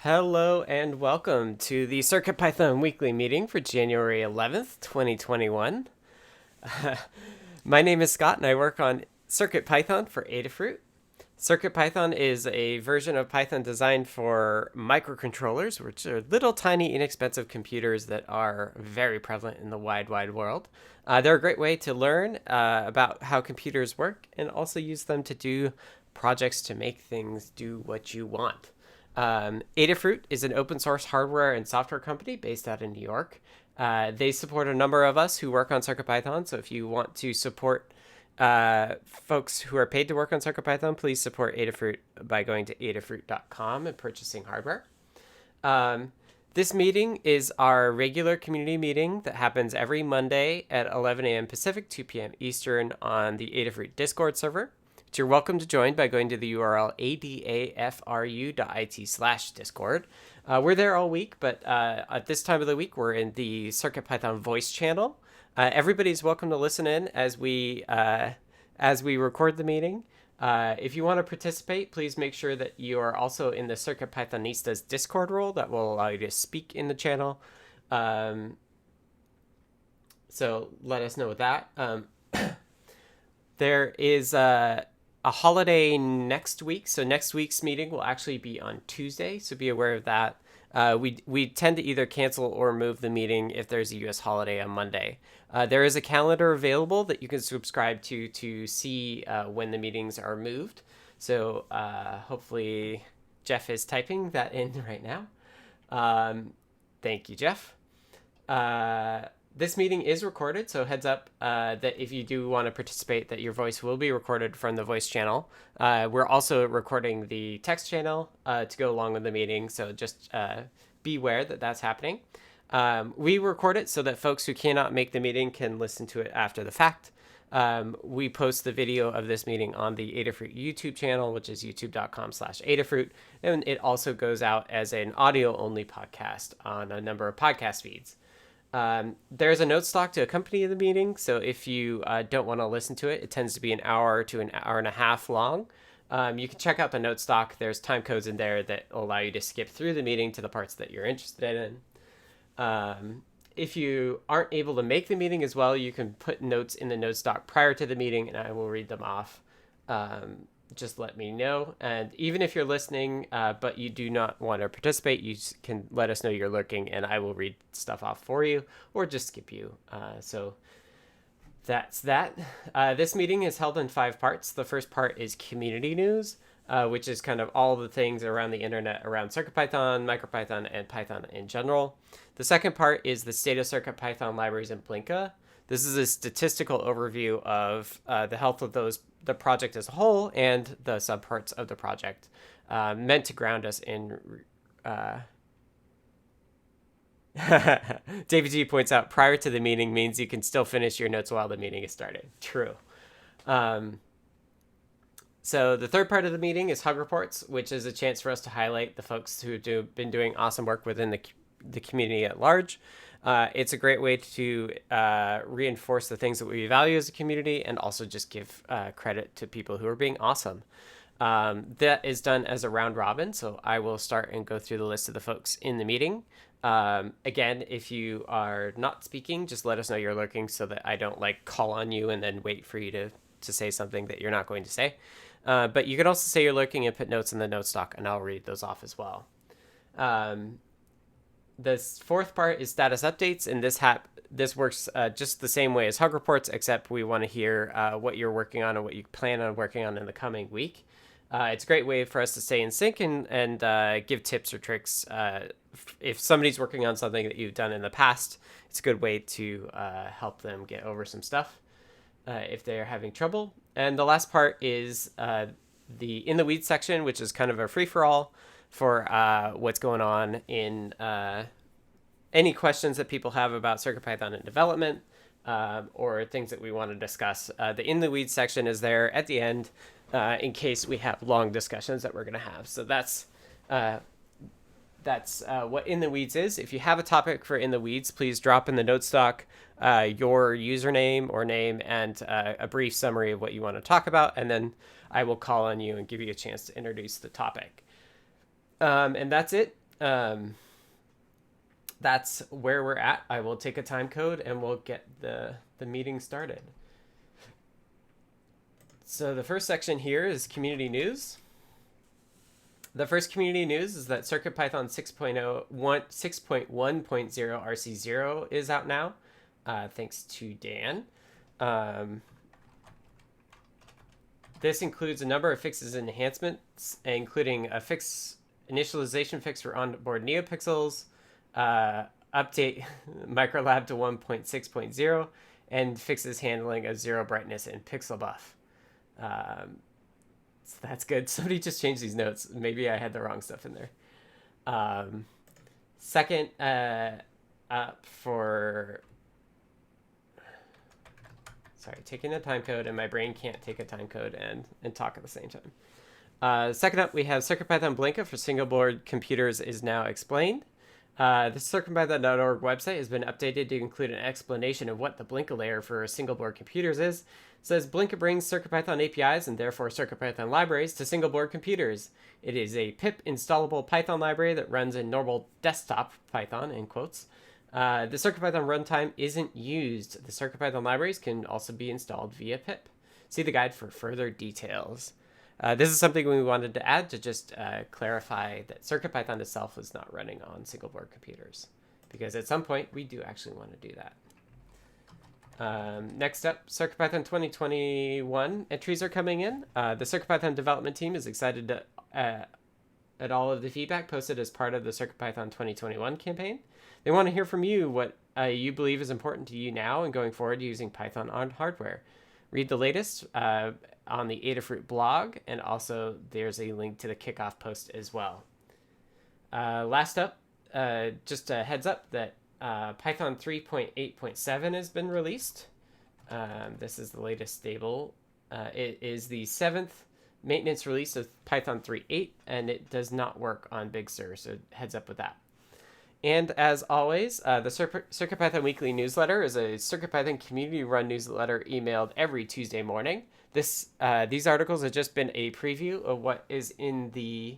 Hello and welcome to the CircuitPython weekly meeting for January 11th, 2021. My name is Scott and I work on CircuitPython for Adafruit. CircuitPython is a version of Python designed for microcontrollers, which are little tiny inexpensive computers that are very prevalent in the wide world. They're a great way to learn about how computers work and also use them to do projects to make things do what you want. Adafruit is an open source hardware and software company based out in New York. They support a number of us who work on CircuitPython. So if you want to support folks who are paid to work on CircuitPython, please support Adafruit by going to adafruit.com and purchasing hardware. This meeting is our regular community meeting that happens every Monday at 11 a.m. Pacific, 2 p.m. Eastern on the Adafruit Discord server. You're welcome to join by going to the URL adafru.it/discord. We're there all week, but at this time of the week, we're in the CircuitPython voice channel. Everybody's welcome to listen in as we record the meeting. If you want to participate, please make sure that you are also in the CircuitPythonistas Discord role. That will allow you to speak in the channel. So let us know that. There is a holiday next week, so next week's meeting will actually be on Tuesday, so be aware of that. We tend to either cancel or move the meeting if there's a U.S. holiday on Monday. There is a calendar available that you can subscribe to see when the meetings are moved. So hopefully Jeff is typing that in right now. Thank you, Jeff. This meeting is recorded, so heads up that if you do want to participate, that your voice will be recorded from the voice channel. We're also recording the text channel to go along with the meeting, so just beware that that's happening. We record it so that folks who cannot make the meeting can listen to it after the fact. We post the video of this meeting on the Adafruit YouTube channel, which is youtube.com/Adafruit, and it also goes out as an audio-only podcast on a number of podcast feeds. There's a note stock to accompany the meeting, so if you don't want to listen to it, it tends to be an hour to an hour and a half long. You can check out the note stock. There's time codes in there that allow you to skip through the meeting to the parts that you're interested in. If you aren't able to make the meeting as well, you can put notes in the note stock prior to the meeting, and I will read them off. Just let me know. And even if you're listening, but you do not want to participate, you can let us know you're lurking, and I will read stuff off for you or just skip you. So that's that. This meeting is held in 5 parts. The first part is community news, which is kind of all the things around the internet around CircuitPython, MicroPython, and Python in general. The second part is the state of CircuitPython libraries in Blinka. This is a statistical overview of the health of the project as a whole and the subparts of the project, meant to ground us in. David G points out prior to the meeting means you can still finish your notes while the meeting is started. True. So the third part of the meeting is Hug Reports, which is a chance for us to highlight the folks who have been doing awesome work within the community at large. It's a great way to reinforce the things that we value as a community and also just give credit to people who are being awesome. That is done as a round robin, so I will start and go through the list of the folks in the meeting. Again, if you are not speaking, just let us know you're lurking so that I don't call on you and then wait for you to say something that you're not going to say. But you can also say you're lurking and put notes in the note stock, and I'll read those off as well. The fourth part is status updates, and this works just the same way as Hug Reports, except we want to hear what you're working on and what you plan on working on in the coming week. It's a great way for us to stay in sync and give tips or tricks. If somebody's working on something that you've done in the past, it's a good way to help them get over some stuff if they're having trouble. And the last part is the In the Weeds section, which is kind of a free-for-all for what's going on in any questions that people have about CircuitPython in development or things that we want to discuss. The In the Weeds section is there at the end in case we have long discussions that we're going to have. So that's what In the Weeds is. If you have a topic for In the Weeds, please drop in the note stock your username or name and a brief summary of what you want to talk about, and then I will call on you and give you a chance to introduce the topic. And that's it. that's where we're at. I will take a time code and we'll get the meeting started. So the first section here is community news. The first community news is that CircuitPython 6.1.0 RC0 is out now, thanks to Dan. This includes a number of fixes and enhancements, including a initialization fix for onboard NeoPixels, update Microlab to 1.6.0, and fixes handling of zero brightness and pixel buff. So that's good. Somebody just changed these notes. Maybe I had the wrong stuff in there. Second, taking a time code, and my brain can't take a time code and talk at the same time. Second up, we have CircuitPython Blinka for single board computers is now explained. The CircuitPython.org website has been updated to include an explanation of what the Blinka layer for single board computers is. It says Blinka brings CircuitPython APIs and therefore CircuitPython libraries to single board computers. It is a pip installable Python library that runs in normal desktop Python, in quotes. The CircuitPython runtime isn't used. The CircuitPython libraries can also be installed via pip. See the guide for further details. This is something we wanted to add to just clarify that CircuitPython itself is not running on single board computers, because at some point we do actually want to do that. Next up, CircuitPython 2021 entries are coming in. The CircuitPython development team is excited at all of the feedback posted as part of the CircuitPython 2021 campaign. They want to hear from you what you believe is important to you now and going forward using Python on hardware. Read the latest on the Adafruit blog, and also there's a link to the kickoff post as well. Last up, just a heads up that Python 3.8.7 has been released. This is the latest stable. It is the 7th maintenance release of Python 3.8, and it does not work on Big Sur, so heads up with that. And as always, the CircuitPython Weekly Newsletter is a CircuitPython community-run newsletter emailed every Tuesday morning. These articles have just been a preview of what is in the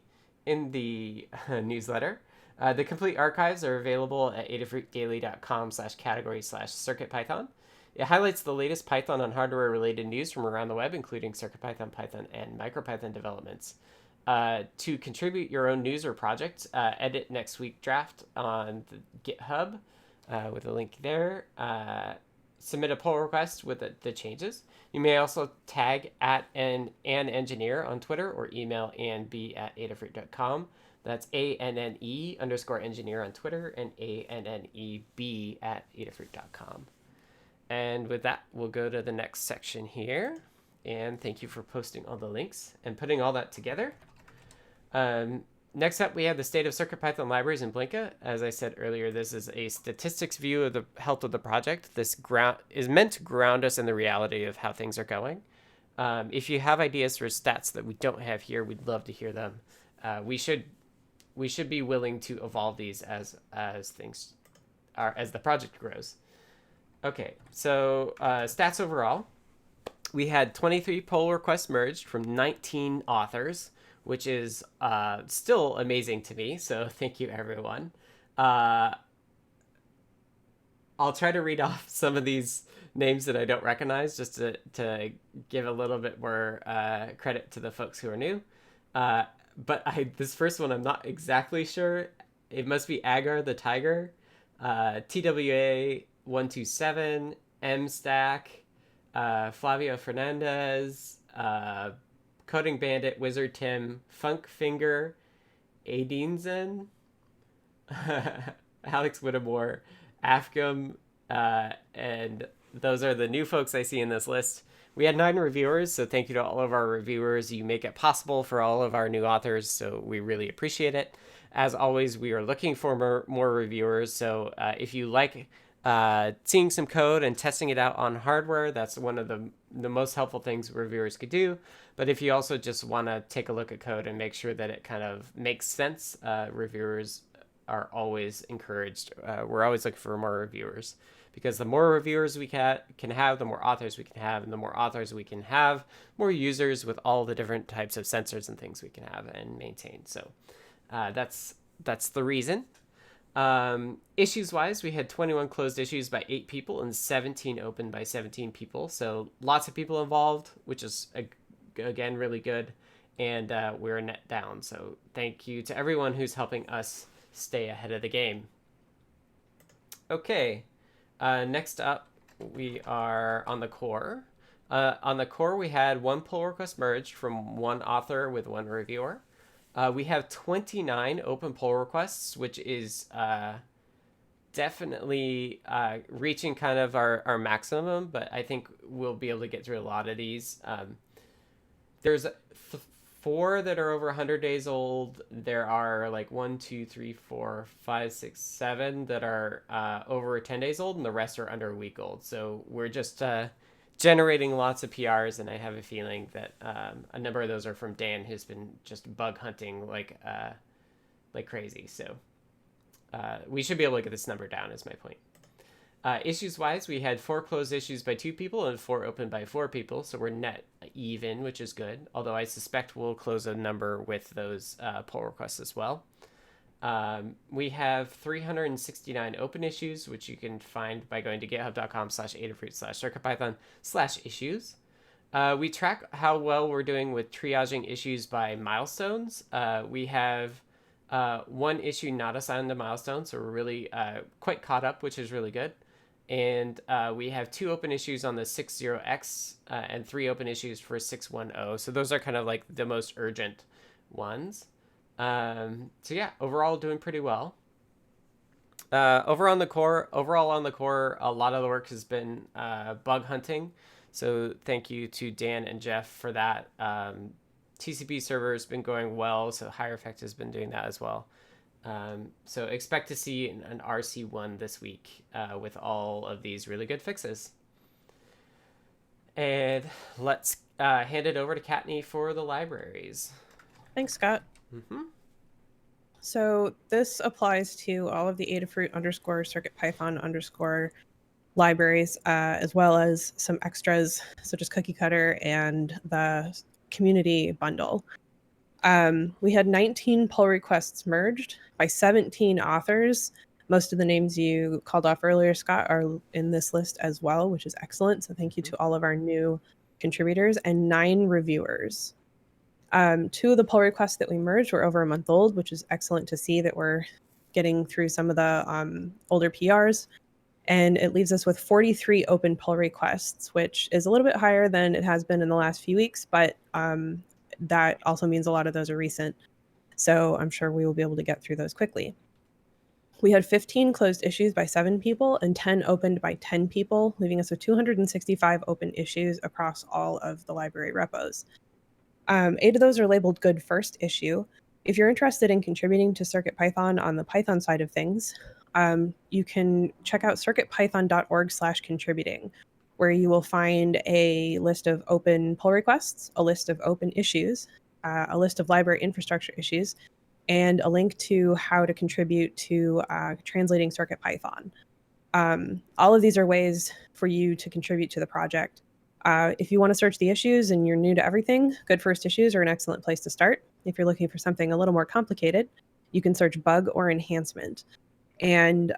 newsletter. The complete archives are available at adafruitdaily.com/category/CircuitPython. It highlights the latest Python on hardware-related news from around the web, including CircuitPython, Python, and MicroPython developments. To contribute your own news or project, edit next week draft on the GitHub with a link there. Submit a pull request with the changes. You may also tag at an engineer on Twitter or email anb@adafruit.com. That's ANNE_engineer on Twitter and ANNEB@adafruit.com. And with that, we'll go to the next section here. And thank you for posting all the links and putting all that together. Next up, we have the state of CircuitPython libraries in Blinka. As I said earlier, this is a statistics view of the health of the project. This is meant to ground us in the reality of how things are going. If you have ideas for stats that we don't have here, we'd love to hear them. We should be willing to evolve these as things are, as the project grows. Okay, so stats overall. We had 23 pull requests merged from 19 authors, which is still amazing to me. So thank you, everyone. I'll try to read off some of these names that I don't recognize just to give a little bit more credit to the folks who are new. But this first one, I'm not exactly sure. It must be Agar the Tiger, TWA127, MStack, Flavio Fernandez, Coding Bandit, Wizard Tim, Funk Finger, Adinzen, Alex Whittemore, Afgham, and those are the new folks I see in this list. We had 9 reviewers, so thank you to all of our reviewers. You make it possible for all of our new authors, so we really appreciate it. As always, we are looking for more reviewers, so if you like seeing some code and testing it out on hardware, that's one of the most helpful things reviewers could do. But if you also just want to take a look at code and make sure that it kind of makes sense, reviewers are always encouraged. We're always looking for more reviewers, because the more reviewers we can have, the more authors we can have, and the more authors we can have, more users with all the different types of sensors and things we can have and maintain. So that's that's the reason. Issues wise, we had 21 closed issues by 8 people and 17 open by 17 people. So lots of people involved, which is, again, really good. And we're a net down. So thank you to everyone who's helping us stay ahead of the game. Okay. Next up, we are on the core. On the core, we had one pull request merged from one author with one reviewer. We have 29 open pull requests, which is definitely reaching kind of our maximum, but I think we'll be able to get through a lot of these. There's 4 that are over 100 days old. There are like 1, 2, 3, 4, 5, 6, 7 that are over 10 days old, and the rest are under a week old. So we're just generating lots of PRs, and I have a feeling that a number of those are from Dan, who's been just bug hunting like crazy. So we should be able to get this number down, is my point. Issues wise, we had 4 closed issues by 2 people and 4 open by 4 people, so we're net even, which is good. Although I suspect we'll close a number with those pull requests as well. We have 369 open issues, which you can find by going to github.com/adafruit/CircuitPython/issues. We track how well we're doing with triaging issues by milestones. We have 1 issue not assigned a milestone, so we're really quite caught up, which is really good. And we have 2 open issues on the 60X and 3 open issues for 610. So those are kind of like the most urgent ones. So yeah, overall doing pretty well. Overall on the core, a lot of the work has been bug hunting. So thank you to Dan and Jeff for that. TCP server has been going well, so Higher Effect has been doing that as well. So expect to see an RC1 this week with all of these really good fixes. And let's hand it over to Kattni for the libraries. Thanks, Scott. So this applies to all of the Adafruit _CircuitPython_ libraries, as well as some extras such as Cookie Cutter and the community bundle. We had 19 pull requests merged by 17 authors. Most of the names you called off earlier, Scott, are in this list as well, which is excellent. So thank you to all of our new contributors, and 9 reviewers. 2 of the pull requests that we merged were over a month old, which is excellent to see that we're getting through some of the older PRs. And it leaves us with 43 open pull requests, which is a little bit higher than it has been in the last few weeks, but that also means a lot of those are recent. So I'm sure we will be able to get through those quickly. We had 15 closed issues by 7 people and 10 opened by 10 people, leaving us with 265 open issues across all of the library repos. 8 of those are labeled good first issue. If you're interested in contributing to CircuitPython on the Python side of things, you can check out circuitpython.org/contributing, where you will find a list of open pull requests, a list of open issues, a list of library infrastructure issues, and a link to how to contribute to translating CircuitPython. All of these are ways for you to contribute to the project. If you want to search the issues and you're new to everything, good first issues are an excellent place to start. If you're looking for something a little more complicated, you can search bug or enhancement. And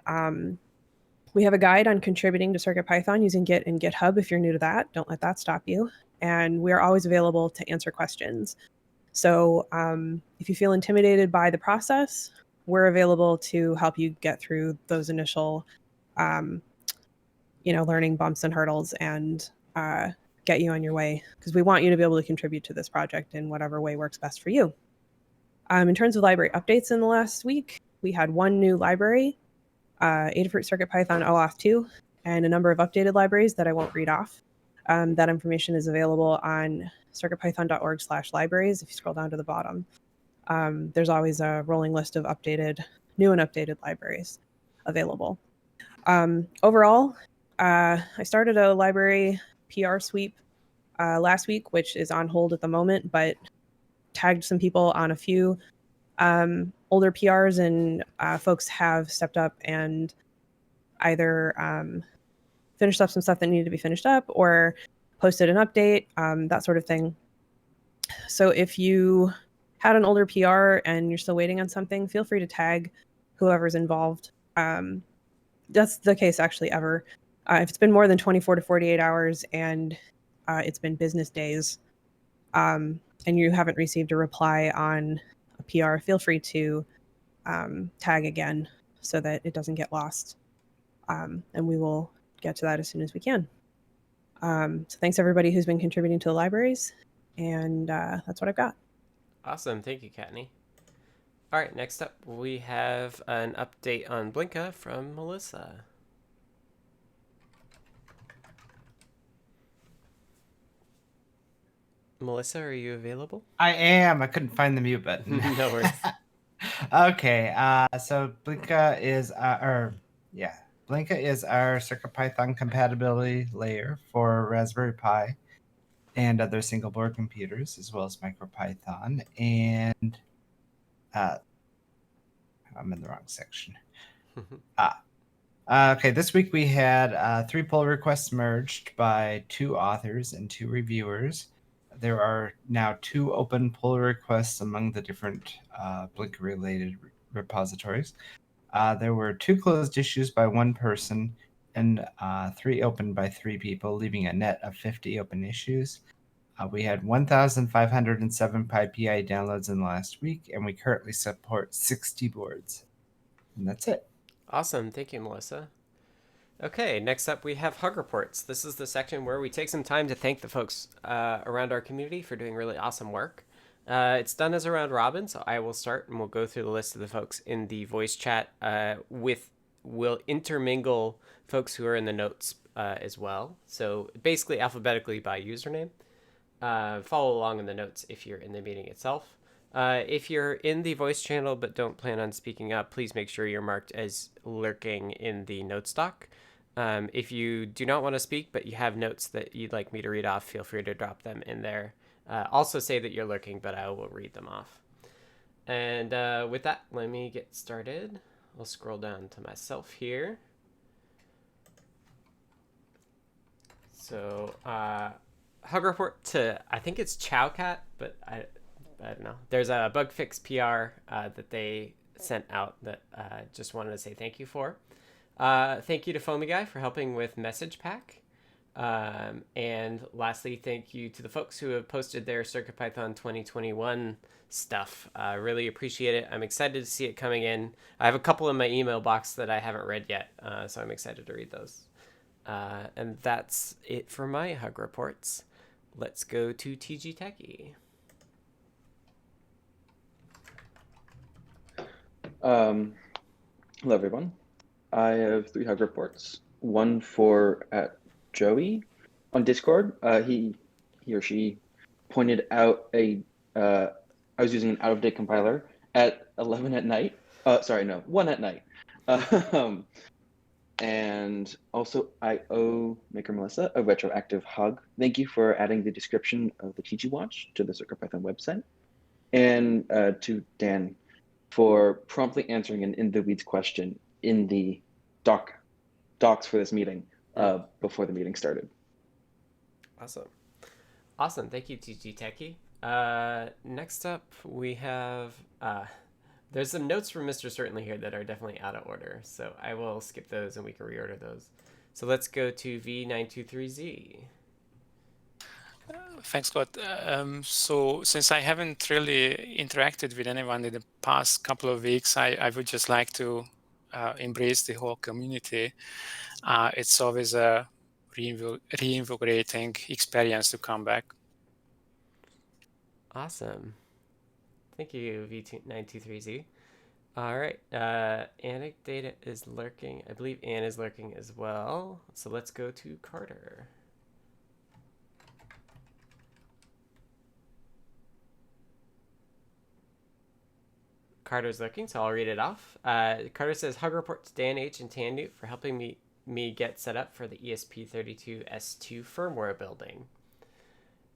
we have a guide on contributing to CircuitPython using Git and GitHub. If you're new to that, don't let that stop you. And we are always available to answer questions. So if you feel intimidated by the process, we're available to help you get through those initial, learning bumps and hurdles and get you on your way, because we want you to be able to contribute to this project in whatever way works best for you. In terms of library updates in the last week, we had 1 new library, Adafruit CircuitPython OAuth 2, and a number of updated libraries that I won't read off. That information is available on circuitpython.org/libraries. If you scroll down to the bottom, there's always a rolling list of new and updated libraries available. Overall, I started a library PR sweep last week, which is on hold at the moment, but tagged some people on a few older PRs, and folks have stepped up and either finished up some stuff that needed to be finished up or posted an update, that sort of thing. So if you had an older PR and you're still waiting on something, feel free to tag whoever's involved. That's the case actually ever. If it's been more than 24 to 48 hours and it's been business days, and you haven't received a reply on a PR, feel free to tag again so that it doesn't get lost. And we will get to that as soon as we can. So thanks everybody who's been contributing to the libraries. And that's what I've got. Awesome. Thank you, Katney. All right, next up, we have an update on Blinka from Melissa. Melissa, are you available? I am. I couldn't find the mute button. No worries. Okay, so Blinka is Blinka is our CircuitPython compatibility layer for Raspberry Pi and other single board computers, as well as MicroPython. And I'm in the wrong section. Okay, this week we had 3 pull requests merged by 2 authors and 2 reviewers. There are now 2 open pull requests among the different Blinka-related repositories. There were 2 closed issues by 1 person and 3 opened by 3 people, leaving a net of 50 open issues. We had 1,507 PyPI downloads in the last week, and we currently support 60 boards. And that's it. Awesome. Thank you, Melissa. Okay, next up we have Hug Reports. This is the section where we take some time to thank the folks around our community for doing really awesome work. It's done as a round robin, so I will start and we'll go through the list of the folks in the voice chat. We'll intermingle folks who are in the notes as well. So basically alphabetically by username. Follow along in the notes if you're in the meeting itself. If you're in the voice channel but don't plan on speaking up, please make sure you're marked as lurking in the notes doc. If you do not want to speak but you have notes that you'd like me to read off, feel free to drop them in there. Also say that you're lurking, but I will read them off. And with that, let me get started. I'll scroll down to myself here. So, hug report to, I think it's Chowcat, but I don't know. There's a bug fix PR that they sent out that I just wanted to say thank you for. Thank you to Foamy Guy for helping with Message Pack. And lastly, thank you to the folks who have posted their CircuitPython 2021 stuff. Really appreciate it. I'm excited to see it coming in. I have a couple in my email box that I haven't read yet, so I'm excited to read those. And that's it for my hug reports. Let's go to TG Techie. Hello, everyone. I have 3 hug reports. One for Joey on Discord. He or she pointed out I was using an out-of-date compiler at 11 at night. 1 at night. And also, I owe Maker Melissa a retroactive hug. Thank you for adding the description of the TG Watch to the CircuitPython website. And to Dan for promptly answering an in-the-weeds question in the docs for this meeting before the meeting started. Awesome. Thank you, TG Techie. Next up, we have... there's some notes from Mr. Certainly here that are definitely out of order, so I will skip those and we can reorder those. So let's go to V923Z. Thanks, Scott. So since I haven't really interacted with anyone in the past couple of weeks, I would just like to embrace the whole community. It's always a reinvigorating experience to come back. Awesome. Thank you, V923Z. All right. Anecdata is lurking. I believe Anne is lurking as well. So let's go to Carter. Carter's lurking, so I'll read it off. Carter says, hug report to Dan H. and Tannewt for helping me get set up for the ESP32S2 firmware building.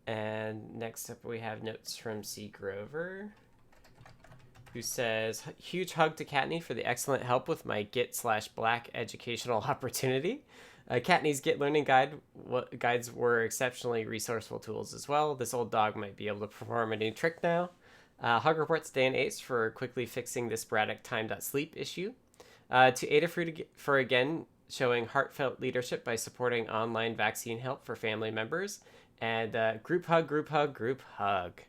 And next up we have notes from C. Grover, who says, huge hug to Katney for the excellent help with my Git/Black educational opportunity. Katney's Git learning guides were exceptionally resourceful tools as well. This old dog might be able to perform a new trick now. Hug reports Dan Ace for quickly fixing the sporadic time.sleep issue. To Adafruit for again showing heartfelt leadership by supporting online vaccine help for family members. And group hug, group hug, group hug.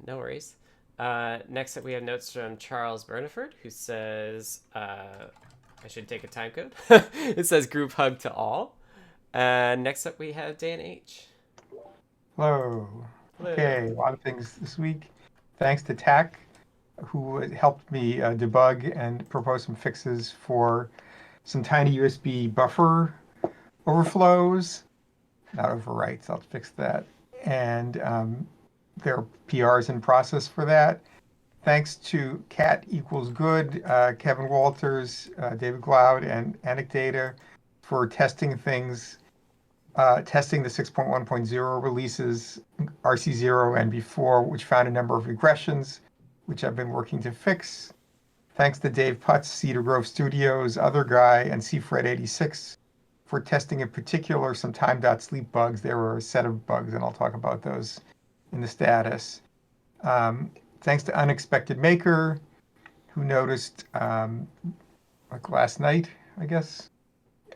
No worries. Next up, we have notes from Charles Burniford, who says, I should take a time code. It says group hug to all. Next up, we have Dan H. Hello. Hello. Okay, a lot of things this week. Thanks to TAC, who helped me debug and propose some fixes for some tiny USB buffer overflows, not overwrites. I'll fix that. And there are PRs in process for that. Thanks to Cat Equals Good, Kevin Walters, David Glaude, and Anecdata for testing things, testing the 6.1.0 releases, RC0 and before, which found a number of regressions, which I've been working to fix. Thanks to Dave Putz, Cedar Grove Studios, Other Guy, and CFred86 for testing in particular some time.sleep bugs. There were a set of bugs, and I'll talk about those in the status. Thanks to Unexpected Maker, who noticed, like last night, I guess,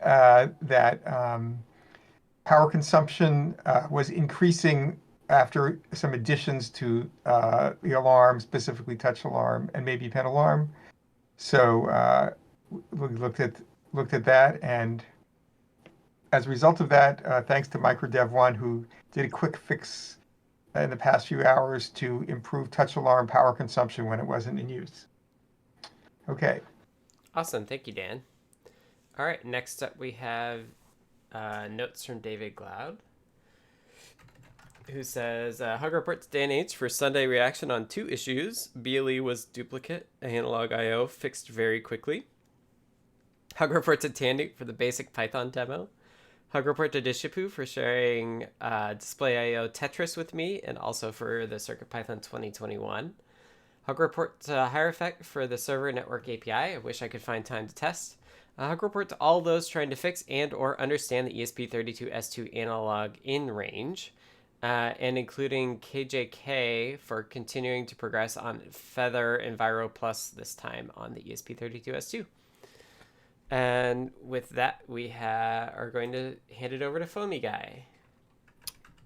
that power consumption was increasing after some additions to the alarm, specifically touch alarm and maybe pen alarm. So we looked at that, and as a result of that, thanks to MicroDev1, who did a quick fix in the past few hours to improve touch alarm power consumption when it wasn't in use. Okay. Awesome. Thank you, Dan. All right. Next up, we have notes from David Glaude, who says, Hug reports Dan H for Sunday reaction on 2 issues. BLE was duplicate, analog IO fixed very quickly. Hug reports to Tandy for the basic Python demo. Hug report to Dishipu for sharing Display IO Tetris with me and also for the CircuitPython 2021. Hug report to Hierophect for the server network API. I wish I could find time to test. Hug report to all those trying to fix and or understand the ESP32S2 analog in range, and including KJK for continuing to progress on Feather and Viro Plus this time on the ESP32S2. And with that, we are going to hand it over to Foamy Guy.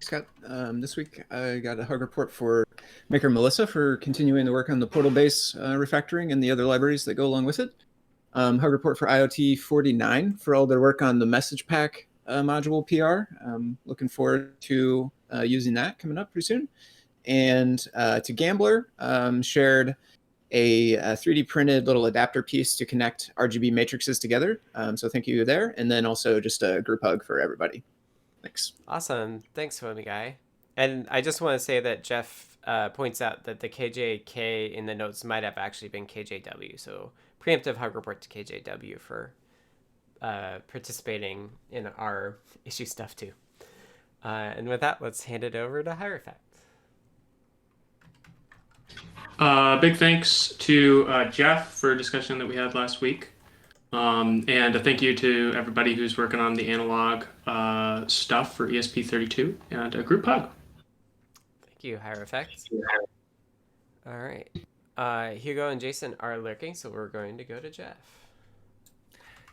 Scott, this week I got a hug report for Maker Melissa for continuing the work on the portal base refactoring and the other libraries that go along with it. Hug report for IoT 49 for all their work on the message pack module PR. Looking forward to using that coming up pretty soon. And to Gambler, shared a 3D printed little adapter piece to connect RGB matrices together. So thank you there. And then also just a group hug for everybody. Thanks. Awesome. Thanks, Foamy Guy. And I just want to say that Jeff points out that the KJK in the notes might have actually been KJW. So preemptive hug report to KJW for participating in our issue stuff too. And with that, let's hand it over to Hierophect. Big thanks to Jeff for a discussion that we had last week. And a thank you to everybody who's working on the analog stuff for ESP32, and a group hug. Thank you, Hierophect. All right. Hugo and Jason are lurking, so we're going to go to Jeff.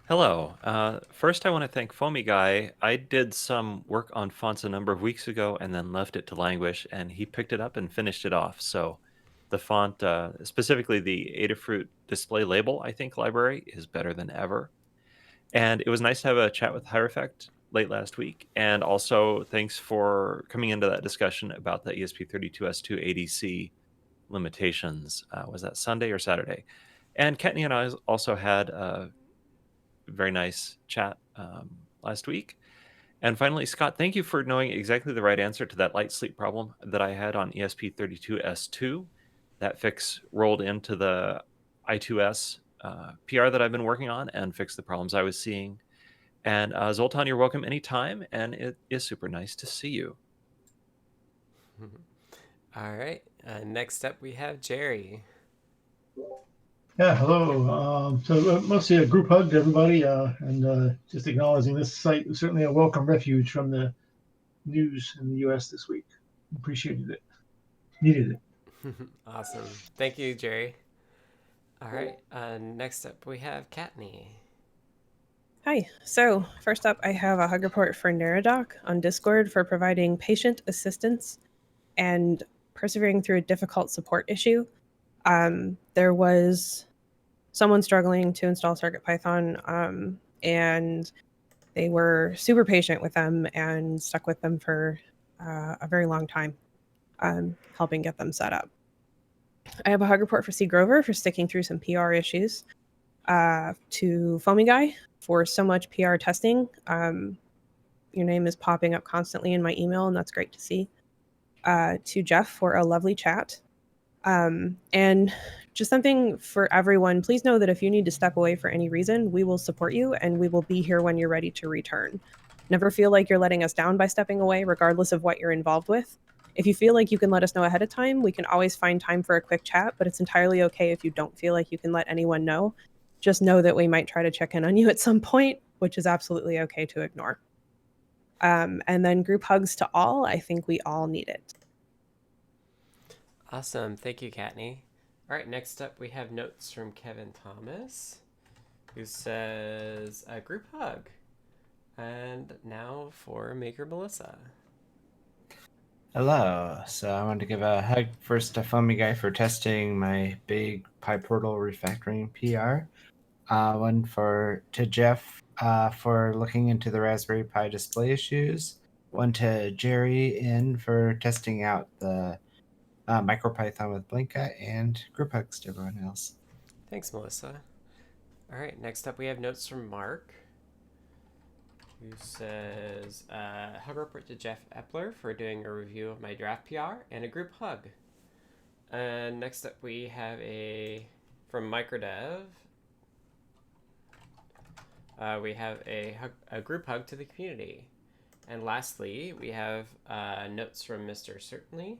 Hello. First, I want to thank Foamy Guy. I did some work on fonts a number of weeks ago and then left it to languish, and he picked it up and finished it off. So the font, specifically the Adafruit display label, I think, library is better than ever. And it was nice to have a chat with Hierophect late last week. And also, thanks for coming into that discussion about the ESP32S2 ADC limitations. Was that Sunday or Saturday? And Ketney and I also had a very nice chat last week. And finally, Scott, thank you for knowing exactly the right answer to that light sleep problem that I had on ESP32S2. That fix rolled into the I2S PR that I've been working on and fixed the problems I was seeing. And Zoltan, you're welcome anytime, and it is super nice to see you. All right. Next up, we have Jerry. Yeah, hello. So mostly a group hug to everybody, and just acknowledging this site was certainly a welcome refuge from the news in the U.S. this week. Appreciated it. needed it. Awesome. Thank you, Jerry. All right. Next up, we have Katney. Hi. So first up, I have a hug report for Neradoc on Discord for providing patient assistance and persevering through a difficult support issue. There was someone struggling to install CircuitPython, and they were super patient with them and stuck with them for a very long time, helping get them set up. I have a hug report for C. Grover for sticking through some PR issues. To Foamy Guy for so much PR testing. Your name is popping up constantly in my email, and that's great to see. To Jeff for a lovely chat. And just something for everyone, please know that if you need to step away for any reason, we will support you and we will be here when you're ready to return. Never feel like you're letting us down by stepping away, regardless of what you're involved with. If you feel like you can let us know ahead of time, we can always find time for a quick chat, but it's entirely okay if you don't feel like you can let anyone know. Just know that we might try to check in on you at some point, which is absolutely okay to ignore. And then group hugs to all. I think we all need it. Awesome. Thank you, Katney. All right. Next up, we have notes from Kevin Thomas, who says a group hug. And now for Maker Melissa. Hello. So I wanted to give a hug first to Foamy Guy for testing my big PyPortal refactoring PR. One to Jeff for looking into the Raspberry Pi display issues. One to Jerry for testing out the MicroPython with Blinka, and group hugs to everyone else. Thanks, Melissa. All right. Next up, we have notes from Mark, who says hug report to Jeff Epler for doing a review of my draft PR and a group hug. And next up, we have from Microdev. We have a group hug to the community. And lastly, we have notes from Mr. Certainly,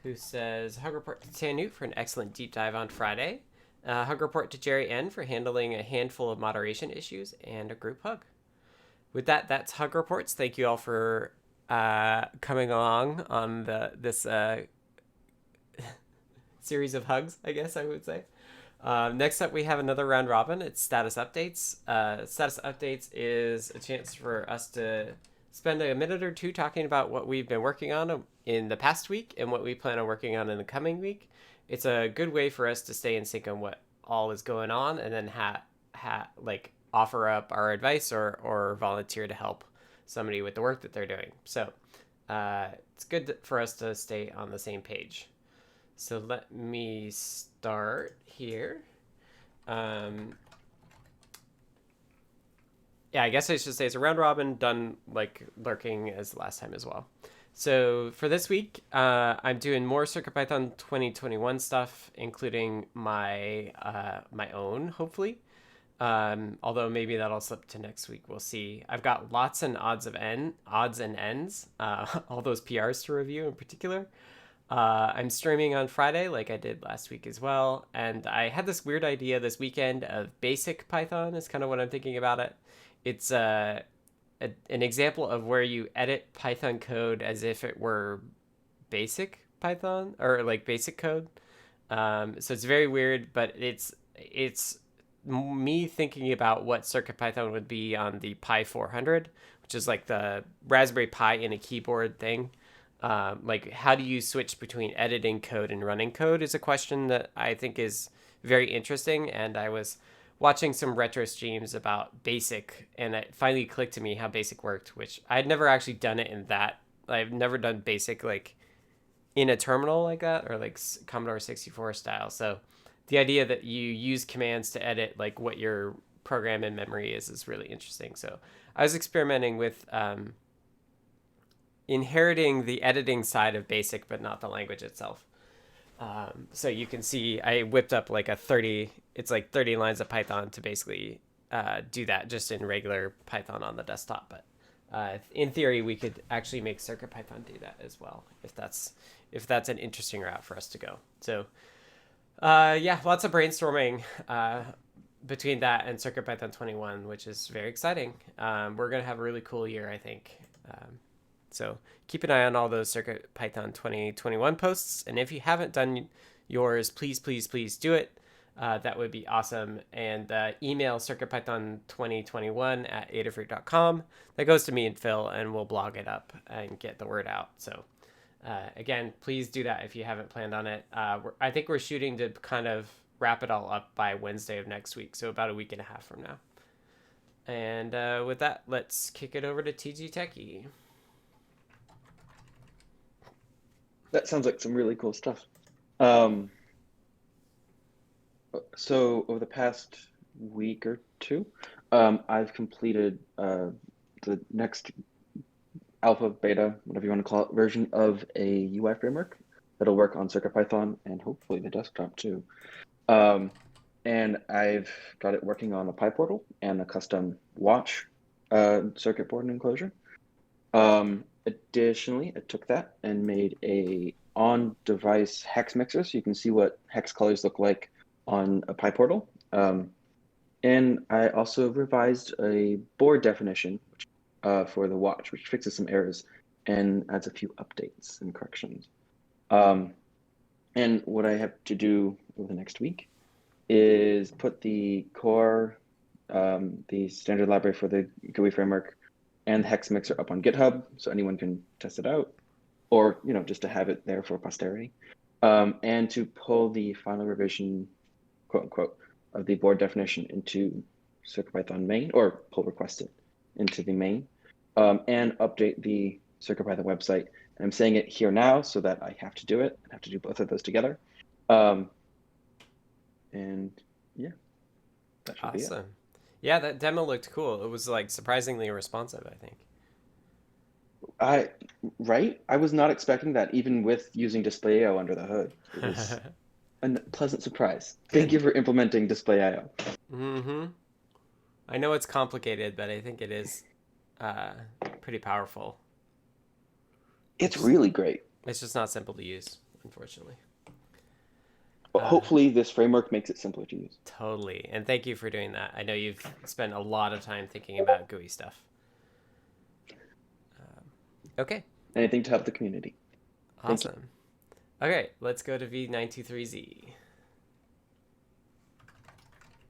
who says hug report to Tanute for an excellent deep dive on Friday. Hug report to Jerry N for handling a handful of moderation issues, and a group hug. With that, that's hug reports. Thank you all for coming along on this series of hugs, I guess I would say. Next up, we have another round robin. It's status updates. Status updates is a chance for us to spend a minute or two talking about what we've been working on in the past week and what we plan on working on in the coming week. It's a good way for us to stay in sync on what all is going on, and then offer up our advice or volunteer to help somebody with the work that they're doing. So it's good for us to stay on the same page. So let me start here. Yeah, I guess I should say it's a round robin, done like lurking as last time as well. So for this week, I'm doing more CircuitPython 2021 stuff, including my own, hopefully. Although maybe that'll slip to next week. We'll see. I've got lots and odds and ends, all those PRs to review in particular. I'm streaming on Friday like I did last week as well. And I had this weird idea this weekend of basic Python is kind of what I'm thinking about it. It's an example of where you edit Python code as if it were basic Python or like basic code. So it's very weird, but it's me thinking about what CircuitPython would be on the Pi 400, which is like the Raspberry Pi in a keyboard thing. Like how do you switch between editing code and running code is a question that I think is very interesting. And I was watching some retro streams about basic, and it finally clicked to me how basic worked, which I'd never actually done it in that. I've never done basic like in a terminal like that, or like Commodore 64 style. So the idea that you use commands to edit like what your program in memory is really interesting. So I was experimenting with inheriting the editing side of basic, but not the language itself. So you can see I whipped up like it's like 30 lines of Python to basically do that just in regular Python on the desktop. But in theory, we could actually make CircuitPython do that as well, if that's an interesting route for us to go. So yeah, lots of brainstorming between that and CircuitPython 21, which is very exciting. We're going to have a really cool year, I think. So keep an eye on all those CircuitPython 2021 posts. And if you haven't done yours, please, please, please do it. That would be awesome. And email CircuitPython2021@adafruit.com. That goes to me and Phil, and we'll blog it up and get the word out. So again, please do that if you haven't planned on it. I think we're shooting to kind of wrap it all up by Wednesday of next week, so about a week and a half from now. And with that, let's kick it over to TG Techie. That sounds like some really cool stuff. So over the past week or two, I've completed the next alpha, beta, whatever you want to call it, version of a UI framework that'll work on CircuitPython and hopefully the desktop too. And I've got it working on a PyPortal and a custom watch circuit board and enclosure. Additionally, I took that and made a on-device hex mixer, so you can see what hex colors look like on a PyPortal. And I also revised a board definition for the watch, which fixes some errors and adds a few updates and corrections. And what I have to do over the next week is put the core, the standard library for the GUI framework, and the hex mixer up on GitHub so anyone can test it out, or just to have it there for posterity, and to pull the final revision, quote unquote, of the board definition into CircuitPython main, or pull request it into the main, and update the CircuitPython website. And I'm saying it here now so that I have to do it. I have to do both of those together. And yeah, that should be it. Awesome. Yeah, that demo looked cool. It was like surprisingly responsive, I think. Right? I was not expecting that, even with using Display.io under the hood. It was a pleasant surprise. Thank you for implementing Display.io. Mm-hmm. I know it's complicated, but I think it is pretty powerful. It's really great. It's just not simple to use, unfortunately. But hopefully this framework makes it simpler to use. Totally. And thank you for doing that. I know you've spent a lot of time thinking about GUI stuff. Okay. Anything to help the community. Awesome. Okay, let's go to V923Z.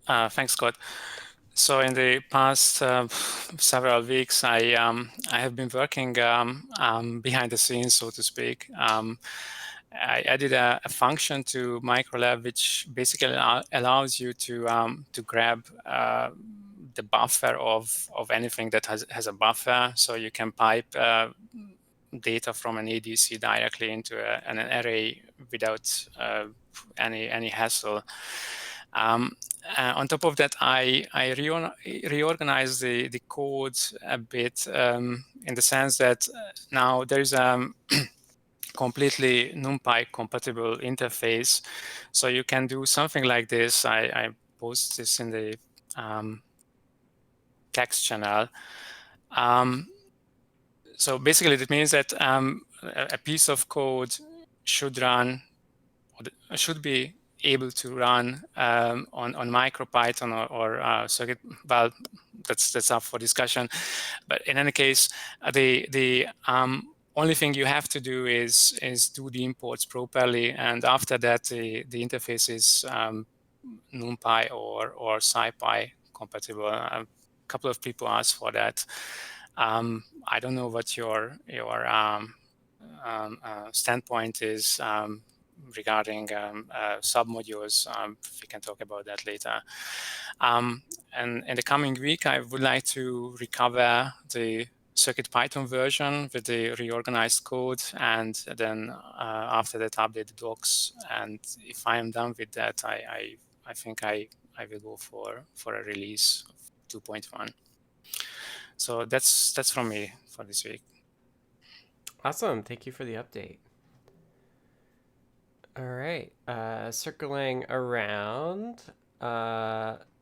Thanks, Scott. So in the past several weeks, I have been working behind the scenes, so to speak. I added a function to Microlab which basically allows you to grab the buffer of anything that has a buffer, so you can pipe data from an ADC directly into an array without any hassle. On top of that, I reorganized the code a bit in the sense that now there is a completely NumPy compatible interface, so you can do something like this. I post this in the text channel. So basically, that means that a piece of code should run, or should be able to run on MicroPython or Circuit. Well, that's up for discussion. But in any case, the only thing you have to do is do the imports properly, and after that, the interface is NumPy or SciPy compatible. A couple of people asked for that. I don't know what your standpoint is regarding submodules. We can talk about that later. And in the coming week, I would like to recover the CircuitPython version with the reorganized code, and then after that, update the docs. And if I am done with that, I think I will go for a release of 2.1. So that's from me for this week. Awesome. Thank you for the update. All right. Circling around.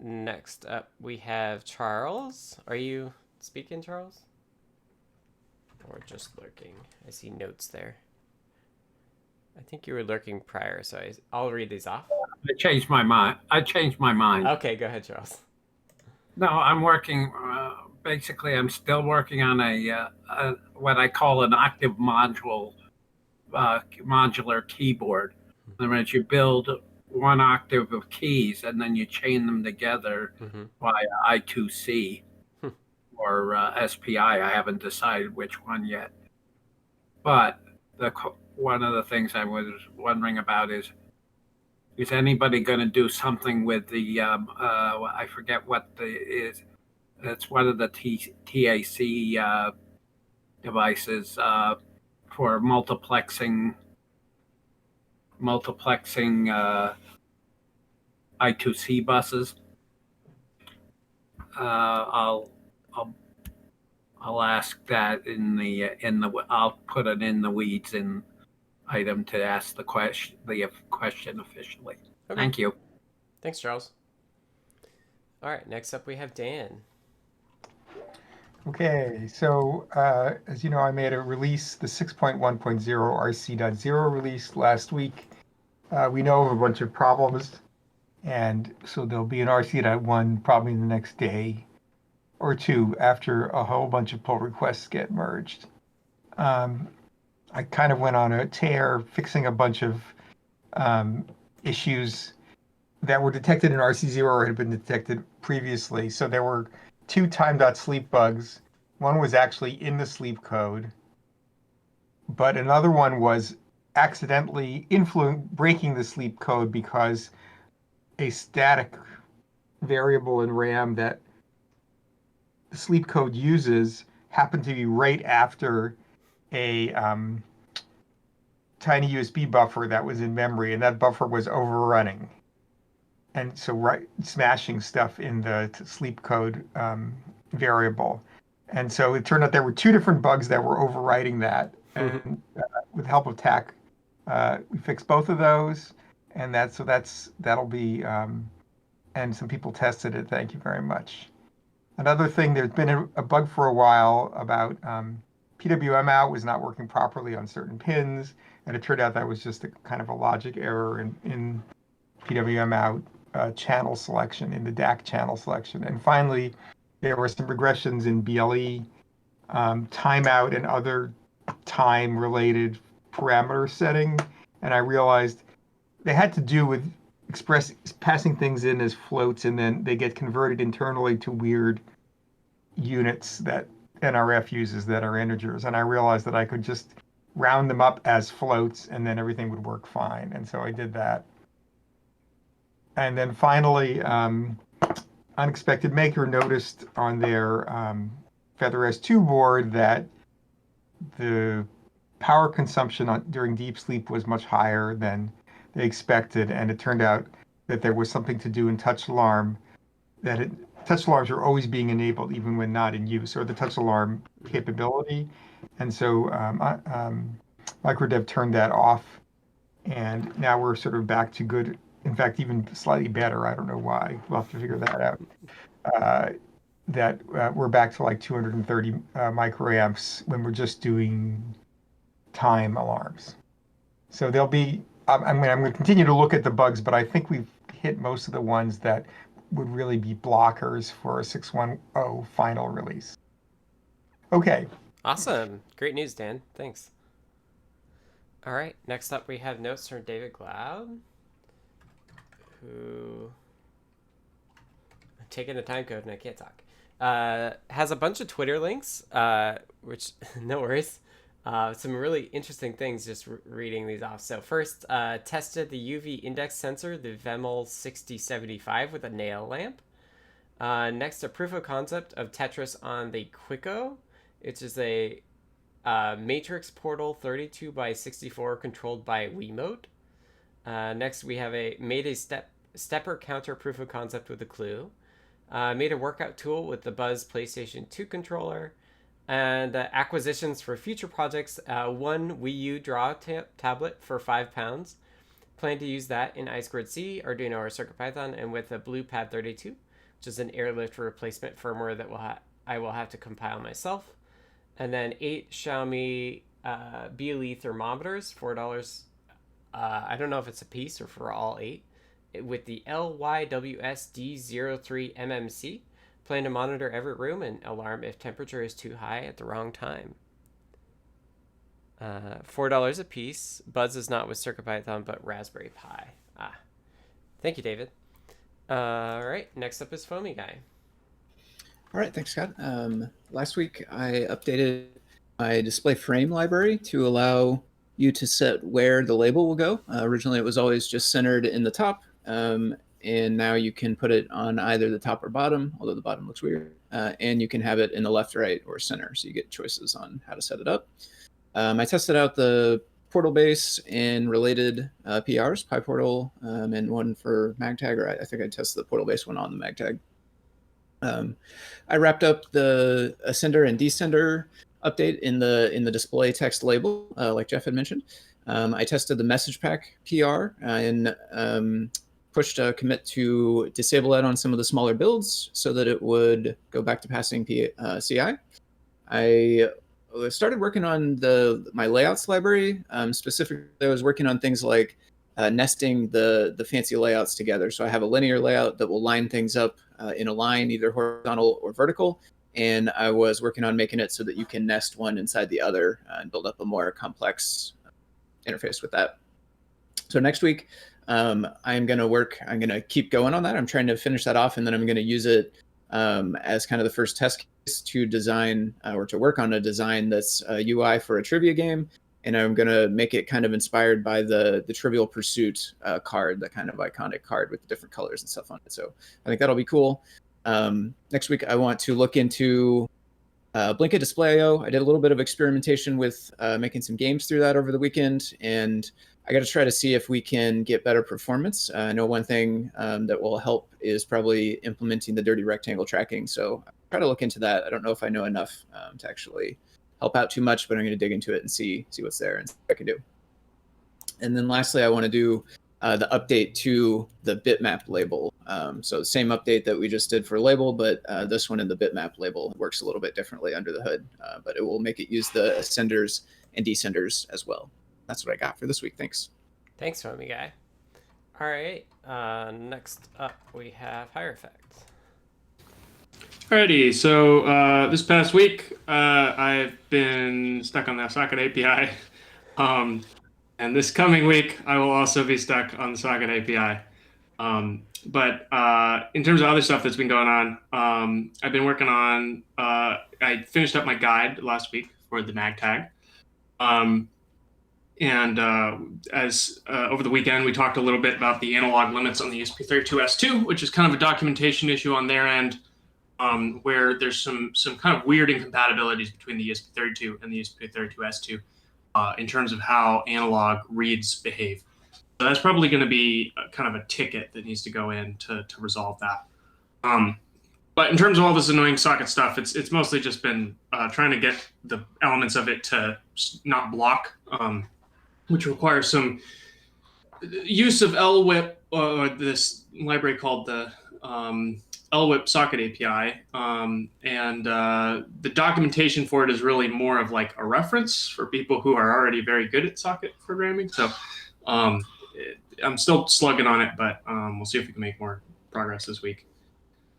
Next up, we have Charles. Are you speaking, Charles? Or just lurking? I see notes there. I think you were lurking prior, so I'll read these off. I changed my mind. Okay, go ahead, Charles. No, I'm working basically, I'm still working on a what I call an octave modular keyboard. In other words, you build one octave of keys and then you chain them together Mm-hmm. via I2C or SPI. I haven't decided which one yet. But one of the things I was wondering about is anybody going to do something with the I forget what the is. It's one of the TAC devices for multiplexing I2C buses. I'll ask that in the I'll put it in the weeds in item to ask the question officially. Okay. Thank you. Thanks, Charles. All right, next up we have Dan. Okay, so as you know, I made a release, the 6.1.0 RC.0 release last week. We know of a bunch of problems, and so there'll be an RC.1 probably the next day or two after a whole bunch of pull requests get merged. I kind of went on a tear fixing a bunch of issues that were detected in RC0 or had been detected previously. So there were two time.sleep bugs. One was actually in the sleep code, but another one was accidentally breaking the sleep code because a static variable in RAM that the sleep code uses happened to be right after a tiny USB buffer that was in memory, and that buffer was overrunning. And so smashing stuff in the sleep code variable. And so it turned out there were two different bugs that were overriding that. And with the help of TAC, we fixed both of those. And that'll be, and some people tested it. Thank you very much. Another thing, there's been a bug for a while about PWM out was not working properly on certain pins. And it turned out that was just a kind of a logic error in PWM out channel selection, in the DAC channel selection. And finally, there were some regressions in BLE, timeout and other time-related parameter setting. And I realized they had to do with passing things in as floats, and then they get converted internally to weird units that NRF uses that are integers. And I realized that I could just round them up as floats, and then everything would work fine. And so I did that. And then finally, Unexpected Maker noticed on their Feather S2 board that the power consumption during deep sleep was much higher than they expected. And it turned out that there was something to do in touch alarm, touch alarms are always being enabled even when not in use, or the touch alarm capability. And so MicroDev turned that off. And now we're sort of back to good. In fact, even slightly better. I don't know why. We'll have to figure that out. We're back to like 230 microamps when we're just doing time alarms. So there'll be. I'm going to continue to look at the bugs, but I think we've hit most of the ones that would really be blockers for a 6.1.0 final release. Okay. Awesome. Great news, Dan. Thanks. All right. Next up, we have notes from David Glaude, who I'm taking the time code and I can't talk. Has a bunch of Twitter links, which no worries. Some really interesting things just reading these off. So first, tested the UV index sensor, the Vemel 6075 with a nail lamp. Next, a proof of concept of Tetris on the Quico, which is a matrix portal 32 by 64 controlled by Wiimote. Next, we have made a stepper counter proof of concept with a clue. Made a workout tool with the Buzz PlayStation 2 controller. And acquisitions for future projects. One Wii U Draw tablet for £5. Plan to use that in I2C, Arduino, or CircuitPython, and with a BluePad 32, which is an airlift replacement firmware that I will have to compile myself. And then 8 Xiaomi BLE thermometers, $4. I don't know if it's a piece or for all 8, with the LYWSD03 MMC, Plan to monitor every room and alarm if temperature is too high at the wrong time. $4 a piece. Buzz is not with CircuitPython, but Raspberry Pi. Thank you, David. All right, next up is Foamy Guy. All right, thanks, Scott. Last week, I updated my display frame library to allow you to set where the label will go. Originally, it was always just centered in the top, and now you can put it on either the top or bottom, although the bottom looks weird, and you can have it in the left, right, or center, so you get choices on how to set it up. I tested out the portal base and related PRs, PyPortal, and one for MagTag, or I think I tested the portal base one on the MagTag. I wrapped up the ascender and descender update in the display text label, like Jeff had mentioned. I tested the message pack PR and pushed a commit to disable that on some of the smaller builds so that it would go back to passing CI. I started working on my layouts library. Specifically, I was working on things like nesting the fancy layouts together. So I have a linear layout that will line things up in a line, either horizontal or vertical. And I was working on making it so that you can nest one inside the other and build up a more complex interface with that. So next week, I'm going to keep going on that. I'm trying to finish that off, and then I'm going to use it as kind of the first test case to design or to work on a design that's a UI for a trivia game. And I'm going to make it kind of inspired by the Trivial Pursuit card, the kind of iconic card with the different colors and stuff on it. So I think that'll be cool. Next week, I want to look into Blinka Display.io. I did a little bit of experimentation with making some games through that over the weekend, and I got to try to see if we can get better performance. I know one thing that will help is probably implementing the dirty rectangle tracking. So I'll try to look into that. I don't know if I know enough to actually help out too much, but I'm going to dig into it and see what's there and see what I can do. And then lastly, I want to do the update to the bitmap label. So the same update that we just did for label, but this one in the bitmap label works a little bit differently under the hood, but it will make it use the ascenders and descenders as well. That's what I got for this week. Thanks. Thanks, Foamy Guy. All right, next up we have Higher Effect. Alrighty, so this past week I've been stuck on the Socket API, and this coming week I will also be stuck on the Socket API. But in terms of other stuff that's been going on, I've been working on. I finished up my guide last week for the MagTag, and as over the weekend we talked a little bit about the analog limits on the ESP32S2, which is kind of a documentation issue on their end. Where there's some kind of weird incompatibilities between the ESP32 and the ESP32S2 in terms of how analog reads behave. So that's probably going to be kind of a ticket that needs to go in to resolve that. But in terms of all this annoying socket stuff, it's mostly just been trying to get the elements of it to not block, which requires some use of LWIP, or this library called the LWIP socket API, and the documentation for it is really more of like a reference for people who are already very good at socket programming. So I'm still slugging on it, but we'll see if we can make more progress this week.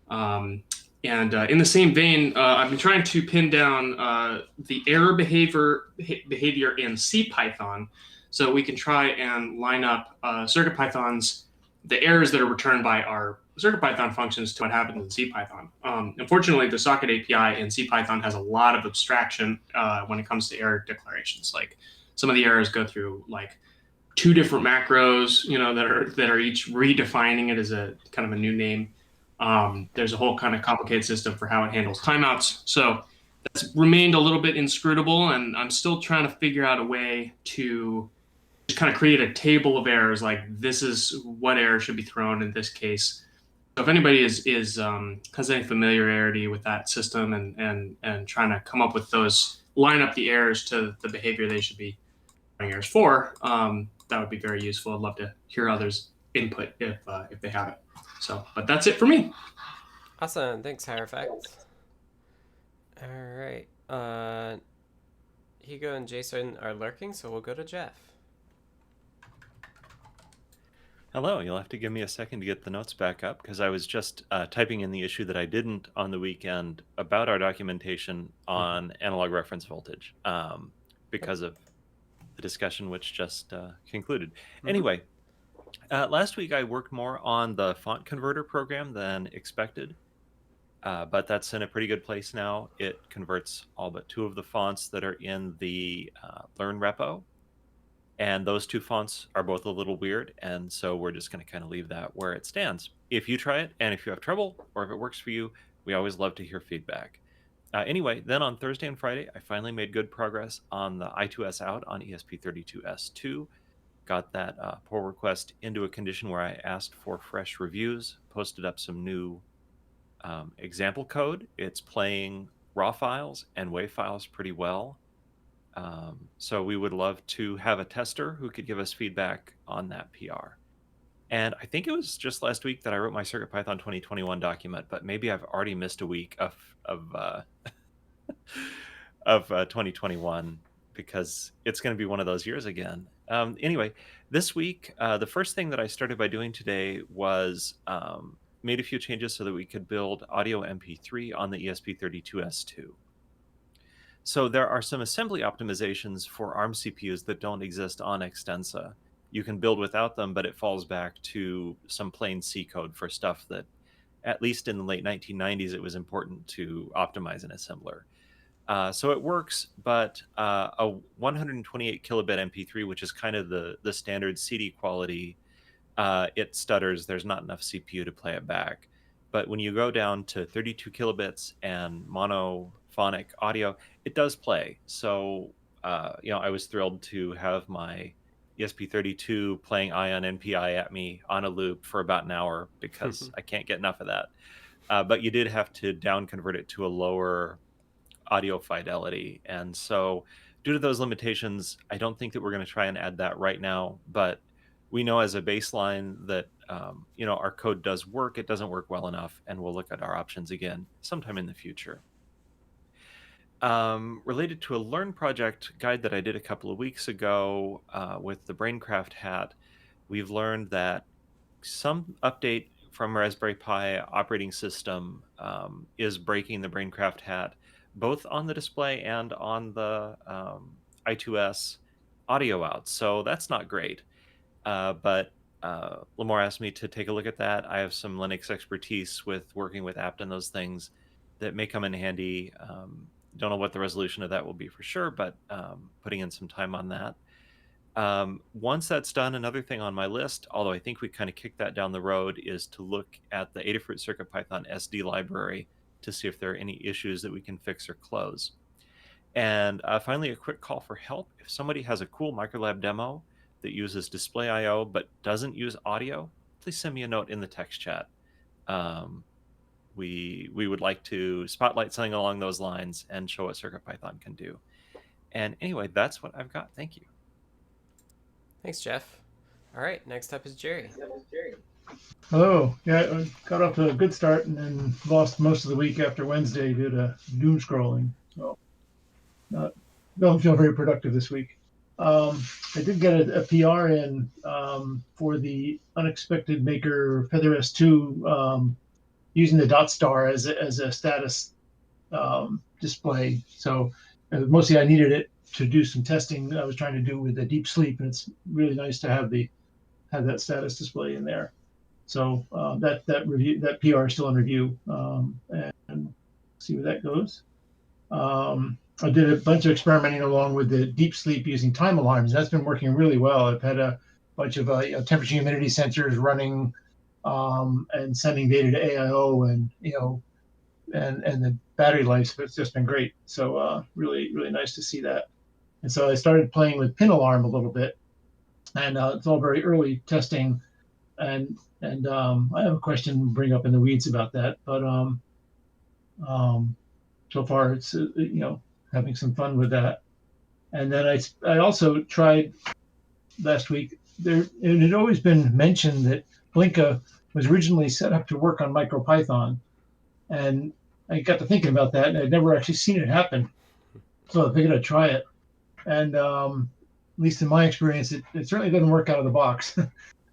And in the same vein, I've been trying to pin down the error behavior in CPython, so we can try and line up CircuitPython's the errors that are returned by our CircuitPython functions to what happens in CPython. Unfortunately, the socket API in CPython has a lot of abstraction when it comes to error declarations. Like some of the errors go through like 2 different macros, that are each redefining it as a kind of a new name. There's a whole kind of complicated system for how it handles timeouts. So that's remained a little bit inscrutable, and I'm still trying to figure out a way to kind of create a table of errors, like this is what error should be thrown in this case. So if anybody has any familiarity with that system and trying to come up with those, line up the errors to the behavior they should be throwing errors for, that would be very useful. I'd love to hear others' input if they have it. So, but that's it for me. Awesome, thanks, Higher Effect. All right, Hugo and Jason are lurking, so we'll go to Jeff. Hello, you'll have to give me a second to get the notes back up because I was just typing in the issue that I didn't on the weekend about our documentation on analog reference voltage because of the discussion which just concluded. Anyway, last week I worked more on the font converter program than expected, but that's in a pretty good place now. It converts all but 2 of the fonts that are in the Learn repo. And those 2 fonts are both a little weird, and so we're just going to kind of leave that where it stands. If you try it, and if you have trouble, or if it works for you, we always love to hear feedback. Anyway, then on Thursday and Friday, I finally made good progress on the I2S out on ESP32S2. Got that pull request into a condition where I asked for fresh reviews, posted up some new example code. It's playing raw files and WAV files pretty well. So we would love to have a tester who could give us feedback on that PR. And I think it was just last week that I wrote my CircuitPython 2021 document, but maybe I've already missed a week of 2021 because it's going to be one of those years again. Anyway, this week, the first thing that I started by doing today was made a few changes so that we could build audio MP3 on the ESP32S2. So there are some assembly optimizations for ARM CPUs that don't exist on Extensa. You can build without them, but it falls back to some plain C code for stuff that, at least in the late 1990s, it was important to optimize in assembler. So it works, but a 128 kilobit MP3, which is kind of the standard CD quality, it stutters. There's not enough CPU to play it back. But when you go down to 32 kilobits and monophonic audio, it does play. So, I was thrilled to have my ESP32 playing Ion NPI at me on a loop for about an hour because I can't get enough of that. But you did have to down convert it to a lower audio fidelity. And so due to those limitations, I don't think that we're going to try and add that right now, but we know as a baseline that, our code does work. It doesn't work well enough, and we'll look at our options again sometime in the future. Related to a Learn project guide that I did a couple of weeks ago with the Braincraft hat, we've learned that some update from Raspberry Pi operating system is breaking the Braincraft hat, both on the display and on the I2S audio out. So that's not great. But Lamore asked me to take a look at that. I have some Linux expertise with working with apt and those things that may come in handy. Don't know what the resolution of that will be for sure, but putting in some time on that. Once that's done, another thing on my list, although I think we kind of kicked that down the road, is to look at the Adafruit CircuitPython SD library to see if there are any issues that we can fix or close. And finally, a quick call for help. If somebody has a cool Microlab demo that uses display I/O but doesn't use audio, please send me a note in the text chat. We would like to spotlight something along those lines and show what CircuitPython can do. And anyway, that's what I've got. Thank you. Thanks, Jeff. All right, next up is Jerry. Hello. Yeah, I got off to a good start and then lost most of the week after Wednesday due to doom scrolling. So, don't feel very productive this week. I did get a PR in for the unexpected maker Feather S2 using the dot star as a status display. So mostly I needed it to do some testing I was trying to do with the deep sleep, and it's really nice to have that status display in there. So that PR is still in review, and see where that goes. I did a bunch of experimenting along with the deep sleep using time alarms. That's been working really well. I've had a bunch of temperature humidity sensors running and sending data to AIO, and the battery life. It's just been great. So really nice to see that. And so I started playing with pin alarm a little bit, and it's all very early testing. And I have a question to bring up in the weeds about that, but so far it's having some fun with that. And then I also tried last week. It had always been mentioned that Blinka was originally set up to work on MicroPython, and I got to thinking about that, and I'd never actually seen it happen. So I figured I'd try it, and at least in my experience, it certainly doesn't work out of the box.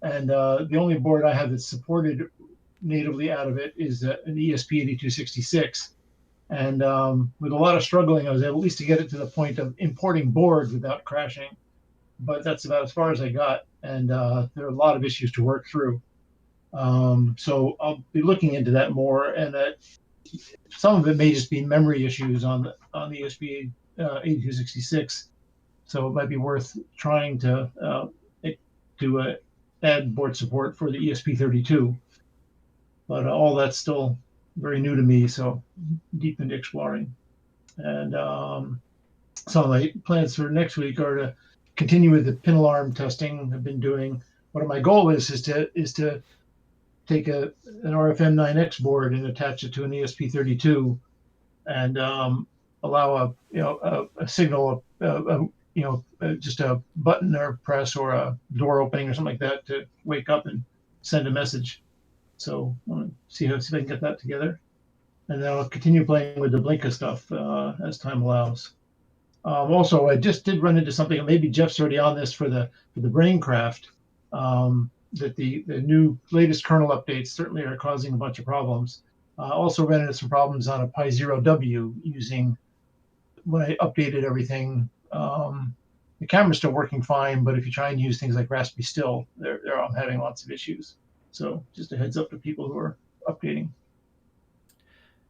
And the only board I have that's supported natively out of it is an ESP8266. And with a lot of struggling, I was able at least to get it to the point of importing boards without crashing. But that's about as far as I got. And there are a lot of issues to work through. So I'll be looking into that more. And some of it may just be memory issues on the ESP 8266. So it might be worth trying to add board support for the ESP32. But all that's still very new to me, so deep into exploring. And some of my plans for next week are to continue with the pin alarm testing I've been doing. What my goal is to take an RFM9X board and attach it to an ESP32 and allow a signal, just a button or press or a door opening or something like that to wake up and send a message. So I want to see if I can get that together. And then I'll continue playing with the Blinka stuff as time allows. Also, I just did run into something, maybe Jeff's already on this for the Braincraft, that the new latest kernel updates certainly are causing a bunch of problems. Also ran into some problems on a Pi Zero W using, when I updated everything, the camera's still working fine, but if you try and use things like Raspberry Still, I'm having lots of issues. So just a heads up to people who are updating.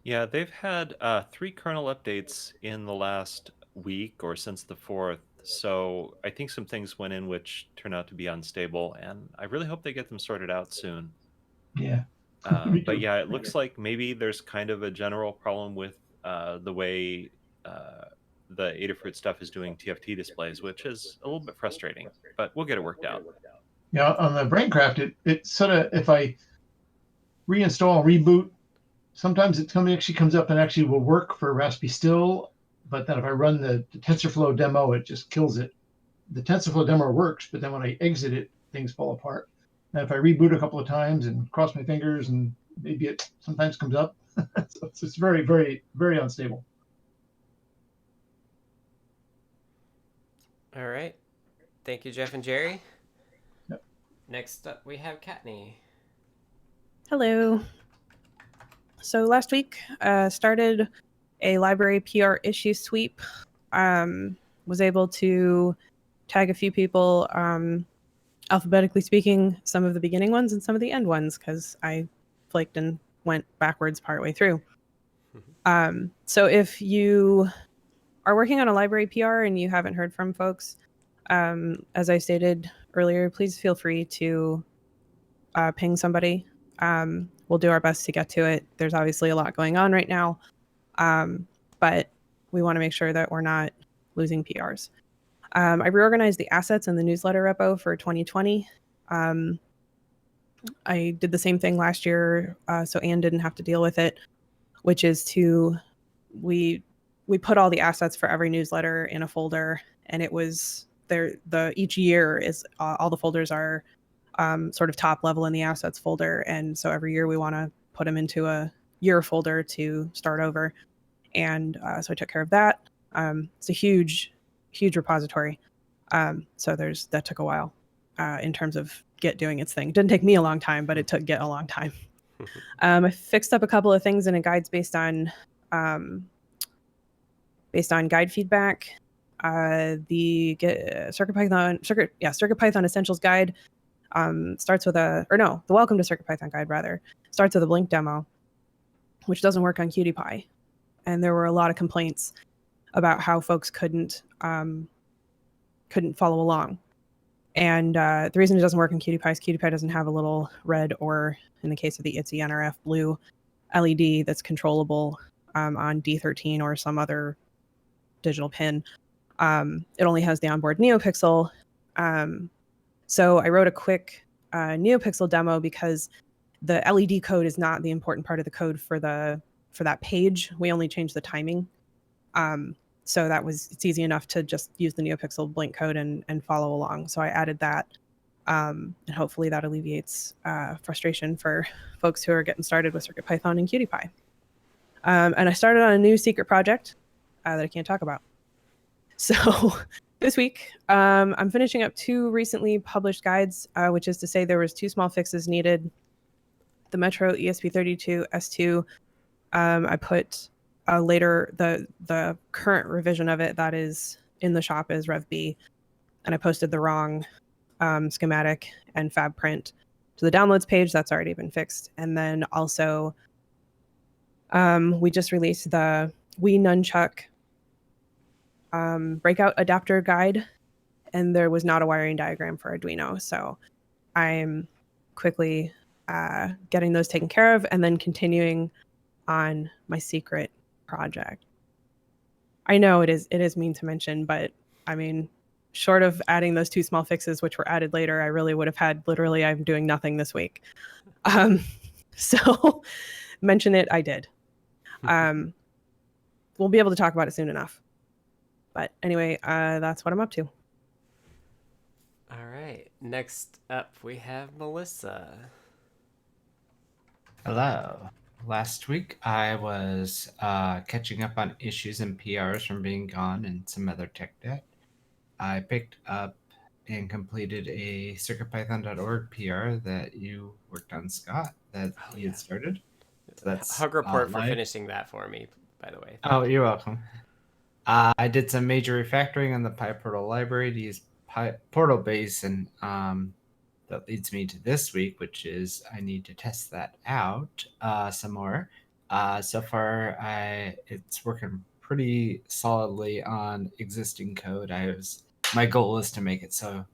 Yeah, they've had 3 kernel updates in the last week or since the 4th. So I think some things went in which turned out to be unstable, and I really hope they get them sorted out soon. Yeah. But yeah, it looks like maybe there's kind of a general problem with the way the Adafruit stuff is doing TFT displays, which is a little bit frustrating, but we'll get it worked out. Yeah, on the Braincraft, it sort of, if I reinstall and reboot, sometimes it actually comes up and actually will work for Raspberry Still, but then if I run the TensorFlow demo, it just kills it. The TensorFlow demo works, but then when I exit it, things fall apart. And if I reboot a couple of times and cross my fingers, and maybe it sometimes comes up. So it's very, very, very unstable. All right. Thank you, Jeff and Jerry. Yep. Next up, we have Katney. Hello. So last week, started a library PR issue sweep. Was able to tag a few people, alphabetically speaking, some of the beginning ones and some of the end ones, because I flaked and went backwards partway through. So if you are working on a library PR and you haven't heard from folks, as I stated earlier, please feel free to ping somebody. We'll do our best to get to it. There's obviously a lot going on right now, but we want to make sure that we're not losing PRs. I reorganized the assets in the newsletter repo for 2020. I did the same thing last year, so Anne didn't have to deal with it, which is we put all the assets for every newsletter in a folder, and it was there. Each year is all the folders are sort of top level in the assets folder, and so every year we want to put them into a year folder to start over. And so I took care of that. It's a huge repository. So that took a while in terms of Git doing its thing. It didn't take me a long time, but it took Git a long time. I fixed up a couple of things in a guides based on guide feedback. The CircuitPython Essentials guide starts with the Welcome to CircuitPython guide rather starts with a Blink demo, which doesn't work on Cutie-Py. And there were a lot of complaints about how folks couldn't follow along. And the reason it doesn't work on Cutie-Py is Cutie-Py doesn't have a little red, or in the case of the ITZY NRF, blue LED that's controllable on D13 or some other digital pin. It only has the onboard NeoPixel. So I wrote a quick NeoPixel demo because the LED code is not the important part of the code for that page. We only changed the timing. So it's easy enough to just use the NeoPixel Blink code and follow along. So I added that, and hopefully that alleviates frustration for folks who are getting started with CircuitPython and Cutie-Py. And I started on a new secret project that I can't talk about. So This week, I'm finishing up 2 recently published guides, which is to say there was 2 small fixes needed. The Metro ESP32 S2, I put later the current revision of it that is in the shop is Rev B, and I posted the wrong schematic and fab print to the downloads page. That's already been fixed. And then also, we just released the Wii Nunchuck breakout adapter guide, and there was not a wiring diagram for Arduino. So I'm quickly getting those taken care of and then continuing on my secret project. I know it is mean to mention, but I mean, short of adding those 2 small fixes, which were added later, I really would have had literally I'm doing nothing this week. So mention it, I did. We'll be able to talk about it soon enough. But anyway, that's what I'm up to. All right. Next up, we have Melissa. Hello. Last week, I was catching up on issues and PRs from being gone and some other tech debt. I picked up and completed a CircuitPython.org PR that you worked on, Scott, that you had started. So that's Hug report for live. finishing that for me, by the way. Oh, you're welcome. I did some major refactoring on the PyPortal library to use Portal base, and that leads me to this week, which is I need to test that out some more. So far, it's working pretty solidly on existing code. My goal is to make it so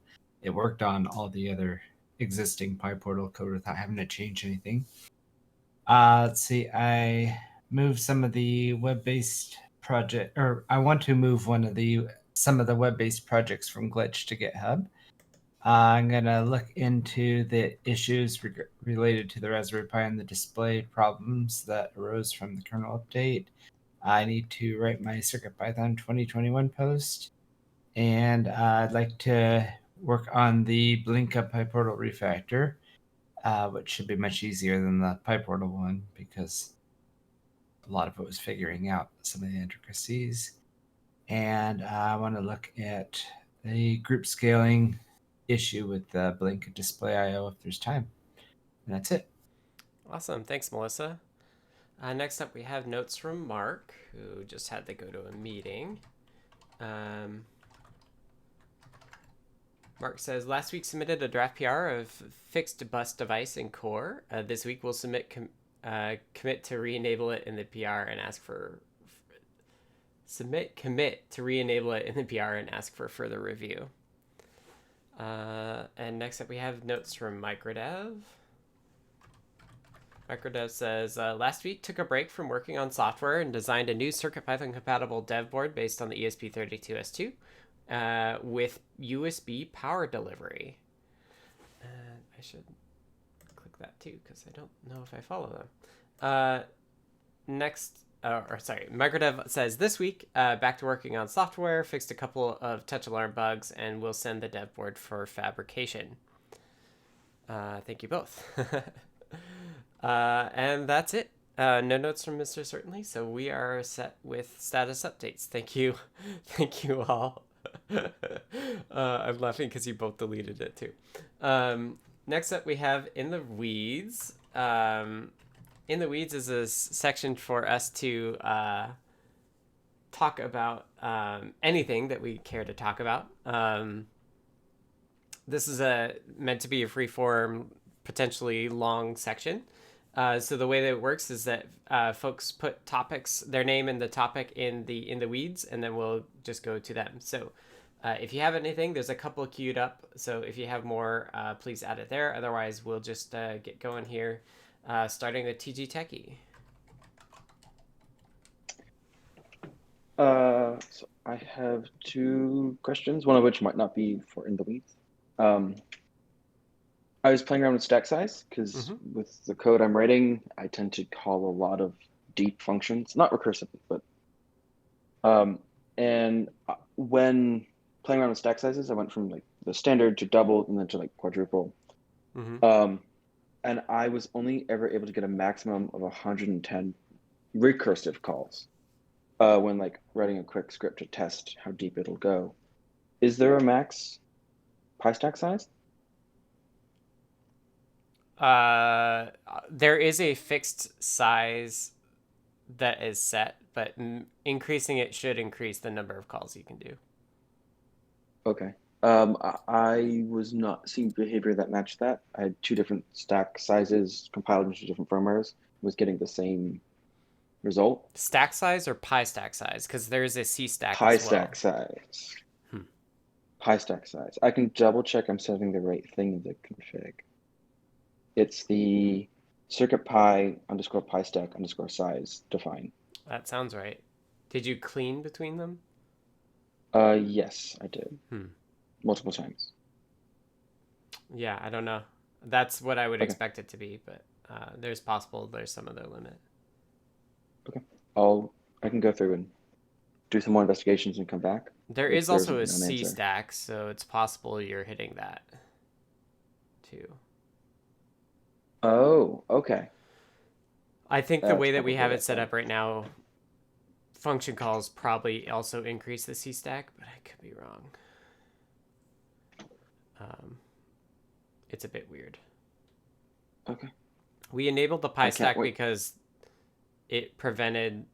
it worked on all the other existing PyPortal code without having to change anything. Let's see, I moved some of the web-based project, or I want to move some of the web-based projects from Glitch to GitHub. I'm gonna look into the issues related to the Raspberry Pi and the display problems that arose from the kernel update. I need to write my CircuitPython 2021 post, and I'd like to work on the Blinka PyPortal refactor, which should be much easier than the PyPortal one because a lot of it was figuring out some of the intricacies. And I want to look at the group scaling issue with the Blinka display IO if there's time. And that's it. Awesome. Thanks, Melissa. Next up, we have notes from Mark, who just had to go to a meeting. Mark says, last week submitted a draft PR of fixed bus device in core. This week we'll submit commit to re-enable it in the PR and ask for commit to re-enable it in the PR and ask for further review. And next up we have notes from Microdev. Microdev says, last week took a break from working on software and designed a new CircuitPython compatible dev board based on the ESP32S2 with USB power delivery. I should click that too because I don't know if I follow them. Microdev says, this week, back to working on software, fixed a couple of touch alarm bugs, and we'll send the dev board for fabrication. Thank you both. And that's it. No notes from Mr. Certainly, so we are set with status updates. Thank you. Thank you all. I'm laughing because you both deleted it too. Next up, we have In the Weeds. In the Weeds is a section for us to talk about anything that we care to talk about. This is meant to be a free-form, potentially long section. So the way that it works is that folks put their name and the topic in the weeds, and then we'll just go to them. So if you have anything, there's a couple queued up. So if you have more, please add it there. Otherwise, we'll just get going here, starting with TG Techie. So I have 2 questions, one of which might not be for In the Weeds. I was playing around with stack size because with the code I'm writing, I tend to call a lot of deep functions, not recursively, but and when playing around with stack sizes, I went from like the standard to double and then to like quadruple. And I was only ever able to get a maximum of 110 recursive calls when like writing a quick script to test how deep it'll go. is there a max pi stack size? There is a fixed size that is set, but increasing it should increase the number of calls you can do. Okay. I was not seeing behavior that matched that. I had two different stack sizes compiled into different firmwares. Was getting the same result. Stack size or pi stack size? Because there is a C stack Pi as well. stack size. Pi stack size. I can double check I'm setting the right thing in the config. It's the CircuitPy_pi stack_size define. That sounds right. Did you clean between them? Yes, I did. Multiple times. Yeah, I don't know. That's what I would Okay. expect it to be, but there's some other limit. Okay. I can go through and do some more investigations and come back. There if is there's also a an C answer. stack, so it's possible you're hitting that too. Oh, okay. I think the That's way that we probably have it it set then. up right now, function calls probably also increase the C stack, but I could be wrong. It's a bit weird. Okay. We enabled the pi can't stack wait. because it prevented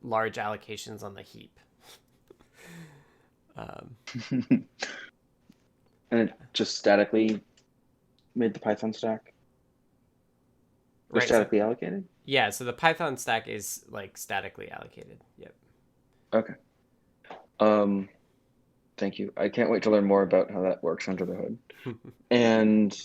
large allocations on the heap. And it just statically made the Python stack? Or Right, so- statically allocated? Yeah, so the Python stack is like statically allocated. Yep. Okay. Thank you. I can't wait to learn more about how that works under the hood. And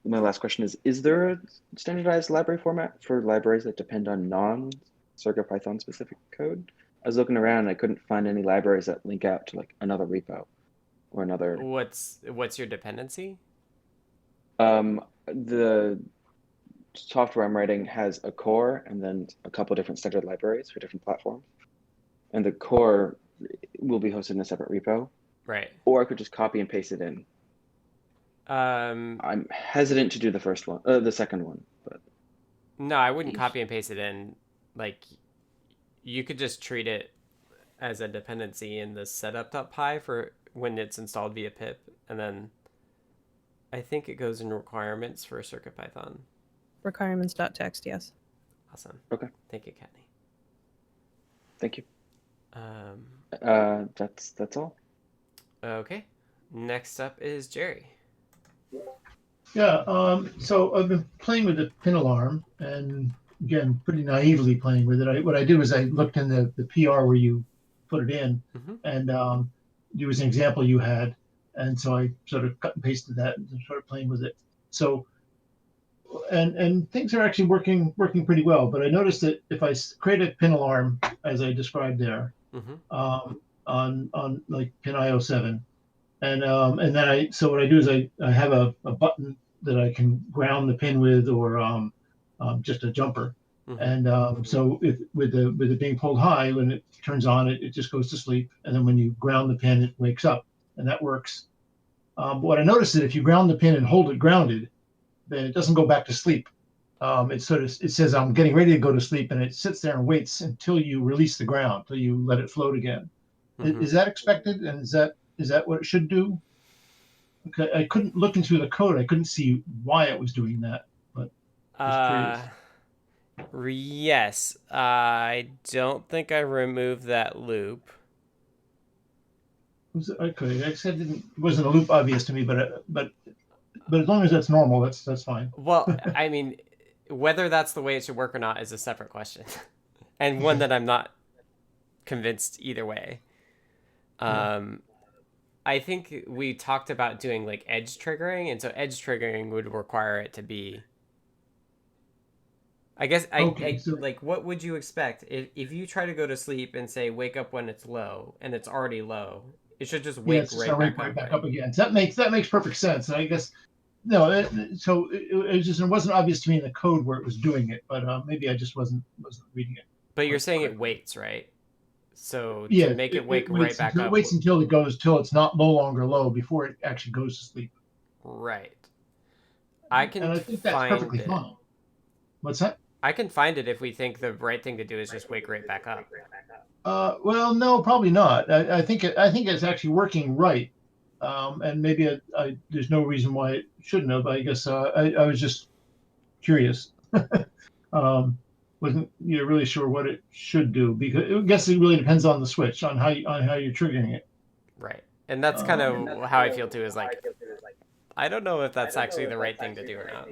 my last question is there a standardized library format for libraries that depend on non-CircuitPython specific code? I was looking around and I couldn't find any libraries that link out to like another repo or another. What's your dependency? The software I'm writing has a core and then a couple different standard libraries for different platforms. And the core will be hosted in a separate repo. Right. Or I could just copy and paste it in. I'm hesitant to do the second one, but no, I wouldn't copy and paste it in. Like, you could just treat it as a dependency in the setup.py for when it's installed via pip, and then I think it goes in requirements for CircuitPython. Requirements.txt, yes. Awesome. Okay. Thank you, Kathy. Thank you. That's all. Okay. Next up is Jerry. Yeah, so I've been playing with the pin alarm, and again, pretty naively playing with it. What I do is I looked in the PR where you put it in, and there was an example you had, and so I sort of cut and pasted that and started playing with it. So, and things are actually working pretty well. But I noticed that if I create a pin alarm as I described there, on like pin IO7. And then so what I do is I have a button that I can ground the pin with, or just a jumper. And so with it being pulled high, when it turns on, it just goes to sleep. And then when you ground the pin, it wakes up, and that works. But what I noticed is if you ground the pin and hold it grounded, then it doesn't go back to sleep. It says I'm getting ready to go to sleep, and it sits there and waits until you release the ground, until you let it float again. Is that expected? And is that what it should do? Okay, I couldn't look into the code. I couldn't see why it was doing that, but just curious. Yes, I don't think I removed that loop. Okay, I said it wasn't a loop obvious to me, but as long as that's normal, that's fine. Well, I mean, whether that's the way it should work or not is a separate question, and one that I'm not convinced either way. I think we talked about doing like edge triggering, and so edge triggering would require it to be. I guess like what would you expect if you try to go to sleep and say wake up when it's low and it's already low? It should just wake right back up again. So that makes perfect sense. And I guess no, so it wasn't obvious to me in the code where it was doing it, but maybe I just wasn't reading it. But you're saying it waits, right? So yeah, to make it wake right back up. It waits until it's not no longer low before it actually goes to sleep. Right. And I think that's perfectly fine. What's that? I can find it if we think the right thing to do is just wake right back up. Well, no, probably not. I think it's actually working right. and maybe there's no reason why it shouldn't have. I guess I was just curious. Wasn't really sure what it should do, because I guess it really depends on the switch, on how you're triggering it. Right. And that's kind of how I feel too, is like, I don't know if that's actually the right thing to do or not.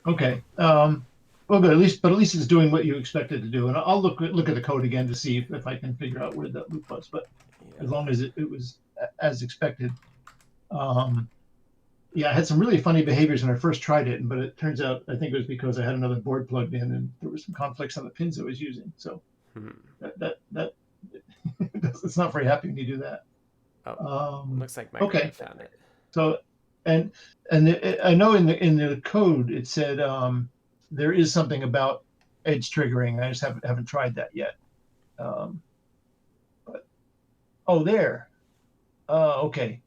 Okay. Well, good. At least it's doing what you expect it to do, and I'll look at the code again to see if I can figure out where that loop was. But as long as it was as expected. Yeah, I had some really funny behaviors when I first tried it, but it turns out I think it was because I had another board plugged in and there were some conflicts on the pins I was using. So that it's not very happy when you do that. Looks like Microsoft found it. So and I know in the code it said there is something about edge triggering. I just haven't tried that yet. But there. Okay.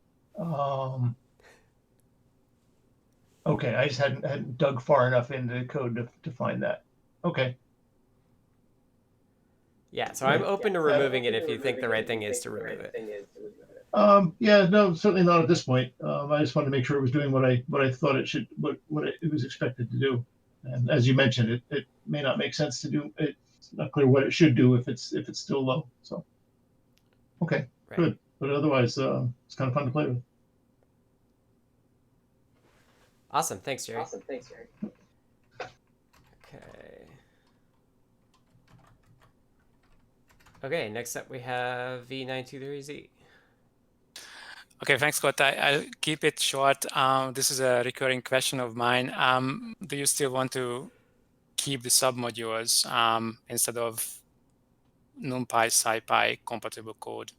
Okay, I just hadn't dug far enough into the code to find that. Okay. Yeah, so I'm open to removing it if you think the right thing is to remove it. Yeah, no, certainly not at this point. I just wanted to make sure it was doing what I thought it should, what it was expected to do. And as you mentioned, it may not make sense to do. It's not clear what it should do if it's still low. So, okay, good. But otherwise, it's kind of fun to play with. Awesome. Thanks, Jerry. Okay, next up we have V923Z. Okay, thanks, Scott. I'll keep it short. This is a recurring question of mine. Do you still want to keep the submodules instead of NumPy, SciPy compatible code?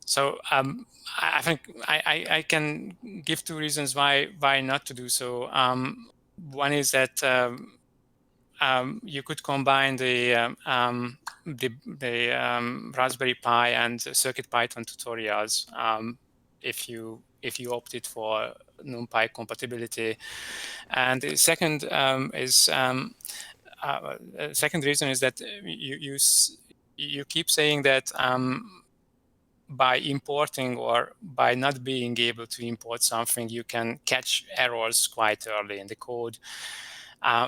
So I think I can give two reasons why not to do so. One is that you could combine the Raspberry Pi and CircuitPython tutorials if you opted for NumPy compatibility. And the second second reason is that you keep saying that by importing or by not being able to import something, you can catch errors quite early in the code,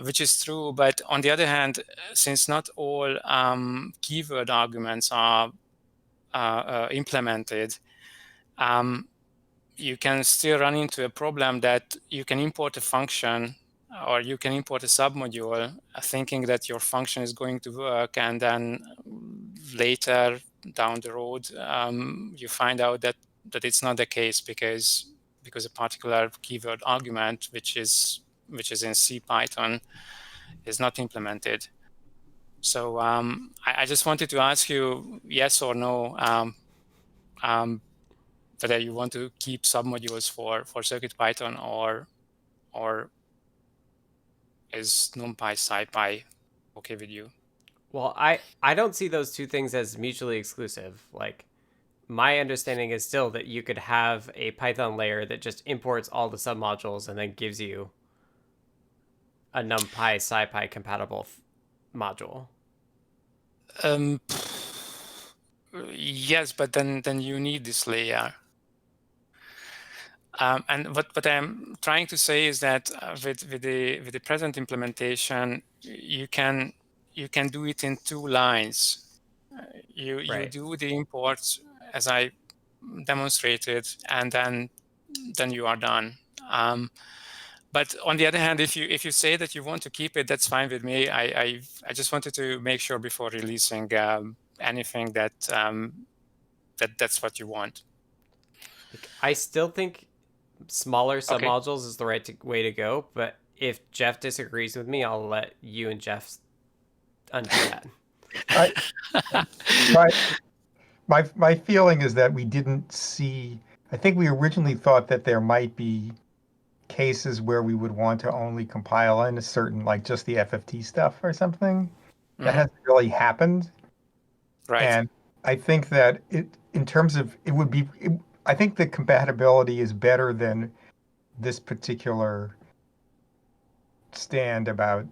which is true. But on the other hand, since not all keyword arguments are implemented, you can still run into a problem that you can import a function or you can import a submodule thinking that your function is going to work, and then later down the road you find out that it's not the case because a particular keyword argument which is in CPython is not implemented. So I just wanted to ask you yes or no whether you want to keep submodules for CircuitPython or is NumPy, SciPy okay with you? Well, I don't see those two things as mutually exclusive. Like, my understanding is still that you could have a Python layer that just imports all the submodules and then gives you a NumPy, SciPy compatible module. Yes, but then you need this layer. And what I'm trying to say is that with the present implementation, you can do it in two lines. You do the imports as I demonstrated, and then you are done. But on the other hand, if you say that you want to keep it, that's fine with me. I just wanted to make sure before releasing anything that that's what you want. I still think smaller submodules is the right way to go, but if Jeff disagrees with me, I'll let you and Jeff undo that. My feeling is that we didn't see. I think we originally thought that there might be cases where we would want to only compile in a certain, like just the FFT stuff or something. That hasn't really happened. Right. And I think that in terms of it would be. I think the compatibility is better than this particular stand about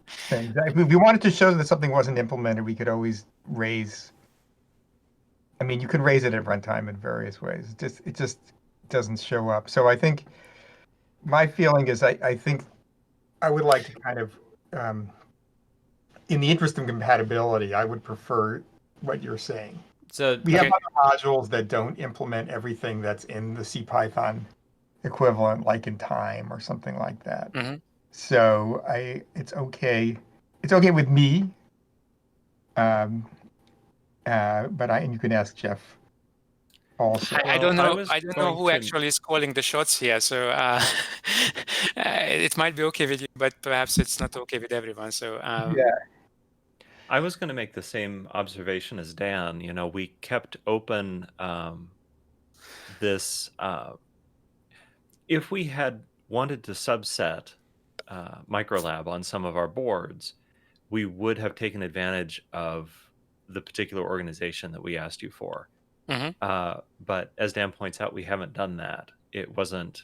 things. If we wanted to show that something wasn't implemented, we could always raise I mean, you can raise it at runtime in various ways. It just doesn't show up. So I think my feeling is I think I would like to kind of, in the interest of compatibility, I would prefer what you're saying. So We have other modules that don't implement everything that's in the CPython equivalent, like in time or something like that. Mhm. So it's okay. It's okay with me. But and you can ask Jeff also. I don't Well, I know. was I don't know going who to- actually is calling the shots here. So it might be okay with you, but perhaps it's not okay with everyone. So Yeah. I was going to make the same observation as Dan. You know, we kept open this. If we had wanted to subset Microlab on some of our boards, we would have taken advantage of the particular organization that we asked you for. Mhm. But as Dan points out, we haven't done that. It wasn't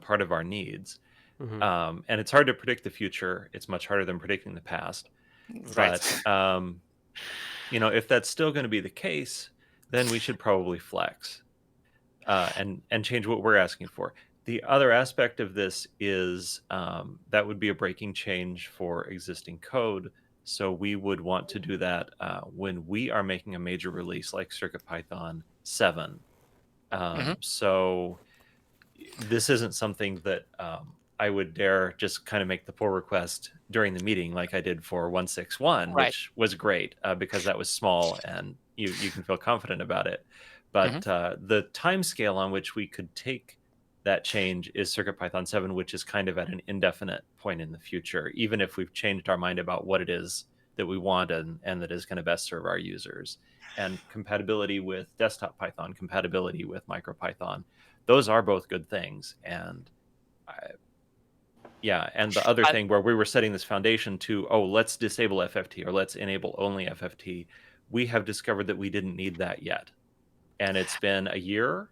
part of our needs. Mhm. And it's hard to predict the future. It's much harder than predicting the past. Right. But you know, if that's still going to be the case, then we should probably flex and change what we're asking for. The other aspect of this is that would be a breaking change for existing code. So we would want to do that when we are making a major release like CircuitPython 7. So this isn't something that I would dare just kind of make the pull request during the meeting like I did for 161, Right. which was great because that was small and you can feel confident about it. But the time scale on which we could take that change is CircuitPython 7, which is kind of at an indefinite point in the future, even if we've changed our mind about what it is that we want and that is going to best serve our users. And compatibility with desktop Python, compatibility with MicroPython, those are both good things. And and the other thing where we were setting this foundation to, let's disable FFT or let's enable only FFT, we have discovered that we didn't need that yet. And it's been a year.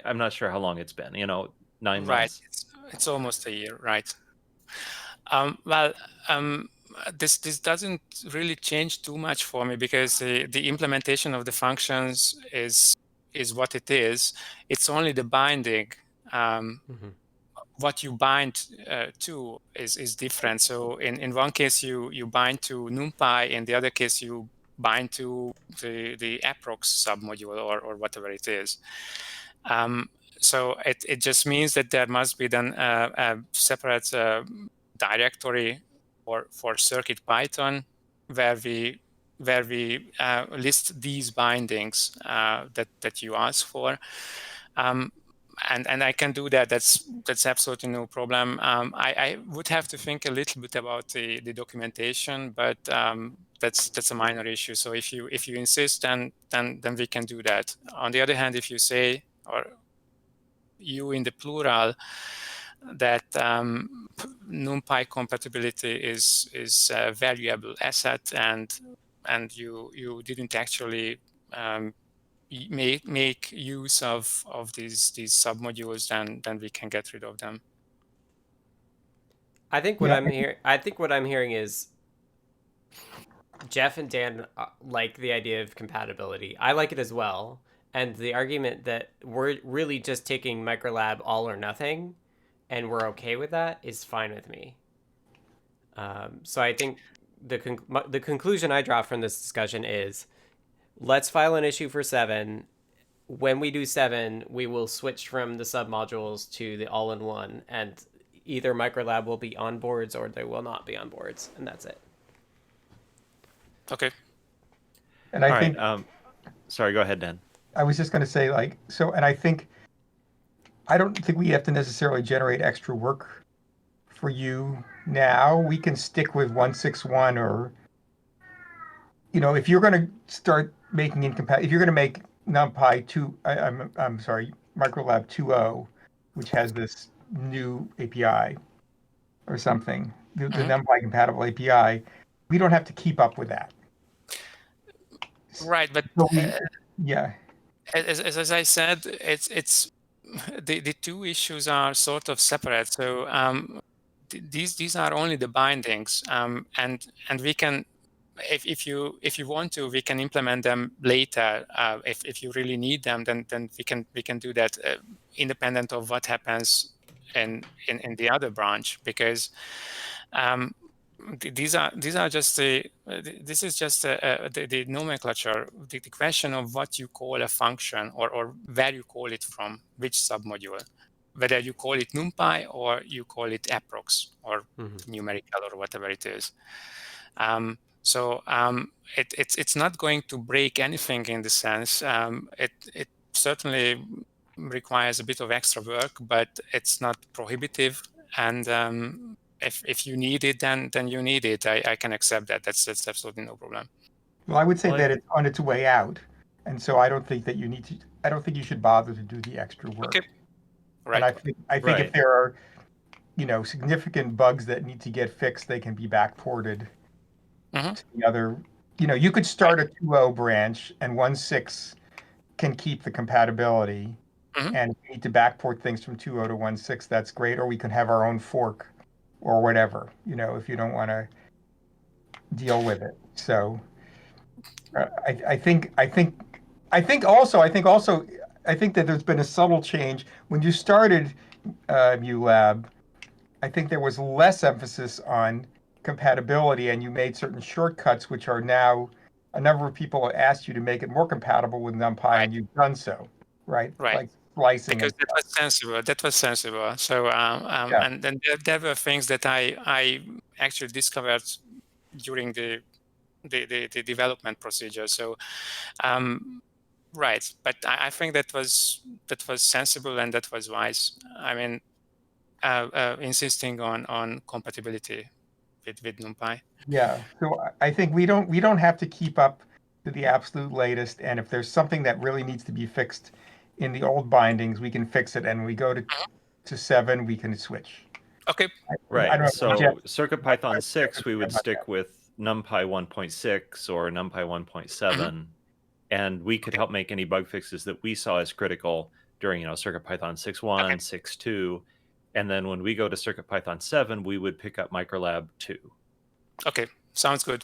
I'm not sure how long it's been, 9 months. It's almost a year, right? This doesn't really change too much for me because the implementation of the functions is what it is. It's only the binding. What you bind to is different. So in one case you bind to NumPy, in the other case you bind to the approx submodule or whatever it is. So it just means that there must be then a separate directory for CircuitPython where we list these bindings that you ask for. And I can do that. That's absolutely no problem. I would have to think a little bit about the documentation, but that's a minor issue. So if you insist, then we can do that. On the other hand, if you say, or you in the plural, that NumPy compatibility is a valuable asset, and you didn't actually make use of these submodules, then we can get rid of them. I think what I'm hearing is Jeff and Dan like the idea of compatibility. I like it as well. And the argument that we're really just taking Microlab all or nothing and we're okay with that is fine with me. So I think the conclusion I draw from this discussion is let's file an issue for 7. When we do 7, we will switch from the submodules to the all-in-one, and either Microlab will be on boards or they will not be on boards, and that's it. Okay. And I think, sorry, go ahead, Dan. I was just going to say, and I don't think we have to necessarily generate extra work for you now. We can stick with 161, or, if you're going to start making if you're going to make NumPy 2, I'm sorry, Microlab 2.0, which has this new API or something, the NumPy compatible API, we don't have to keep up with that. Right, but yeah. As I said, it's the two issues are sort of separate. So these are only the bindings, and we can if you want to, we can implement them later. If you really need them, then we can do that independent of what happens in the other branch, because these are just this is just the nomenclature, the question of what you call a function, or where you call it from, which submodule, whether you call it NumPy or you call it approx or numerical or whatever it is. So it's not going to break anything in the sense. It certainly requires a bit of extra work, but it's not prohibitive. And if you need it, then you need it. I can accept that. That's absolutely no problem. Well, I would say that it's on its way out, and so I don't think that you need to. I don't think you should bother to do the extra work. Okay. Right. And I think if there are, significant bugs that need to get fixed, they can be backported to the other. You could start a 2.0 branch, and 1.6 can keep the compatibility. And if you need to backport things from 2.0 to 1.6, that's great. Or we can have our own fork, or whatever. If you don't want to deal with it. So I think that there's been a subtle change when you started ULab. I think there was less emphasis on compatibility, and you made certain shortcuts, which are now a number of people asked you to make it more compatible with NumPy, and you've done so, right? Like slicing. Because that was sensible. That was sensible. So and then there were things that I actually discovered during the development procedure. So right, but I think that was sensible and that was wise. I mean, insisting on compatibility with NumPy. Yeah. So I think we don't have to keep up to the absolute latest. And if there's something that really needs to be fixed in the old bindings, we can fix it. And we go to 7, we can switch. Okay. Right. So CircuitPython 6, we would stick with NumPy 1.6 or NumPy 1.7, and we could help make any bug fixes that we saw as critical during, CircuitPython 6.1, 6.2. And then when we go to CircuitPython 7, we would pick up Microlab 2. Okay, sounds good.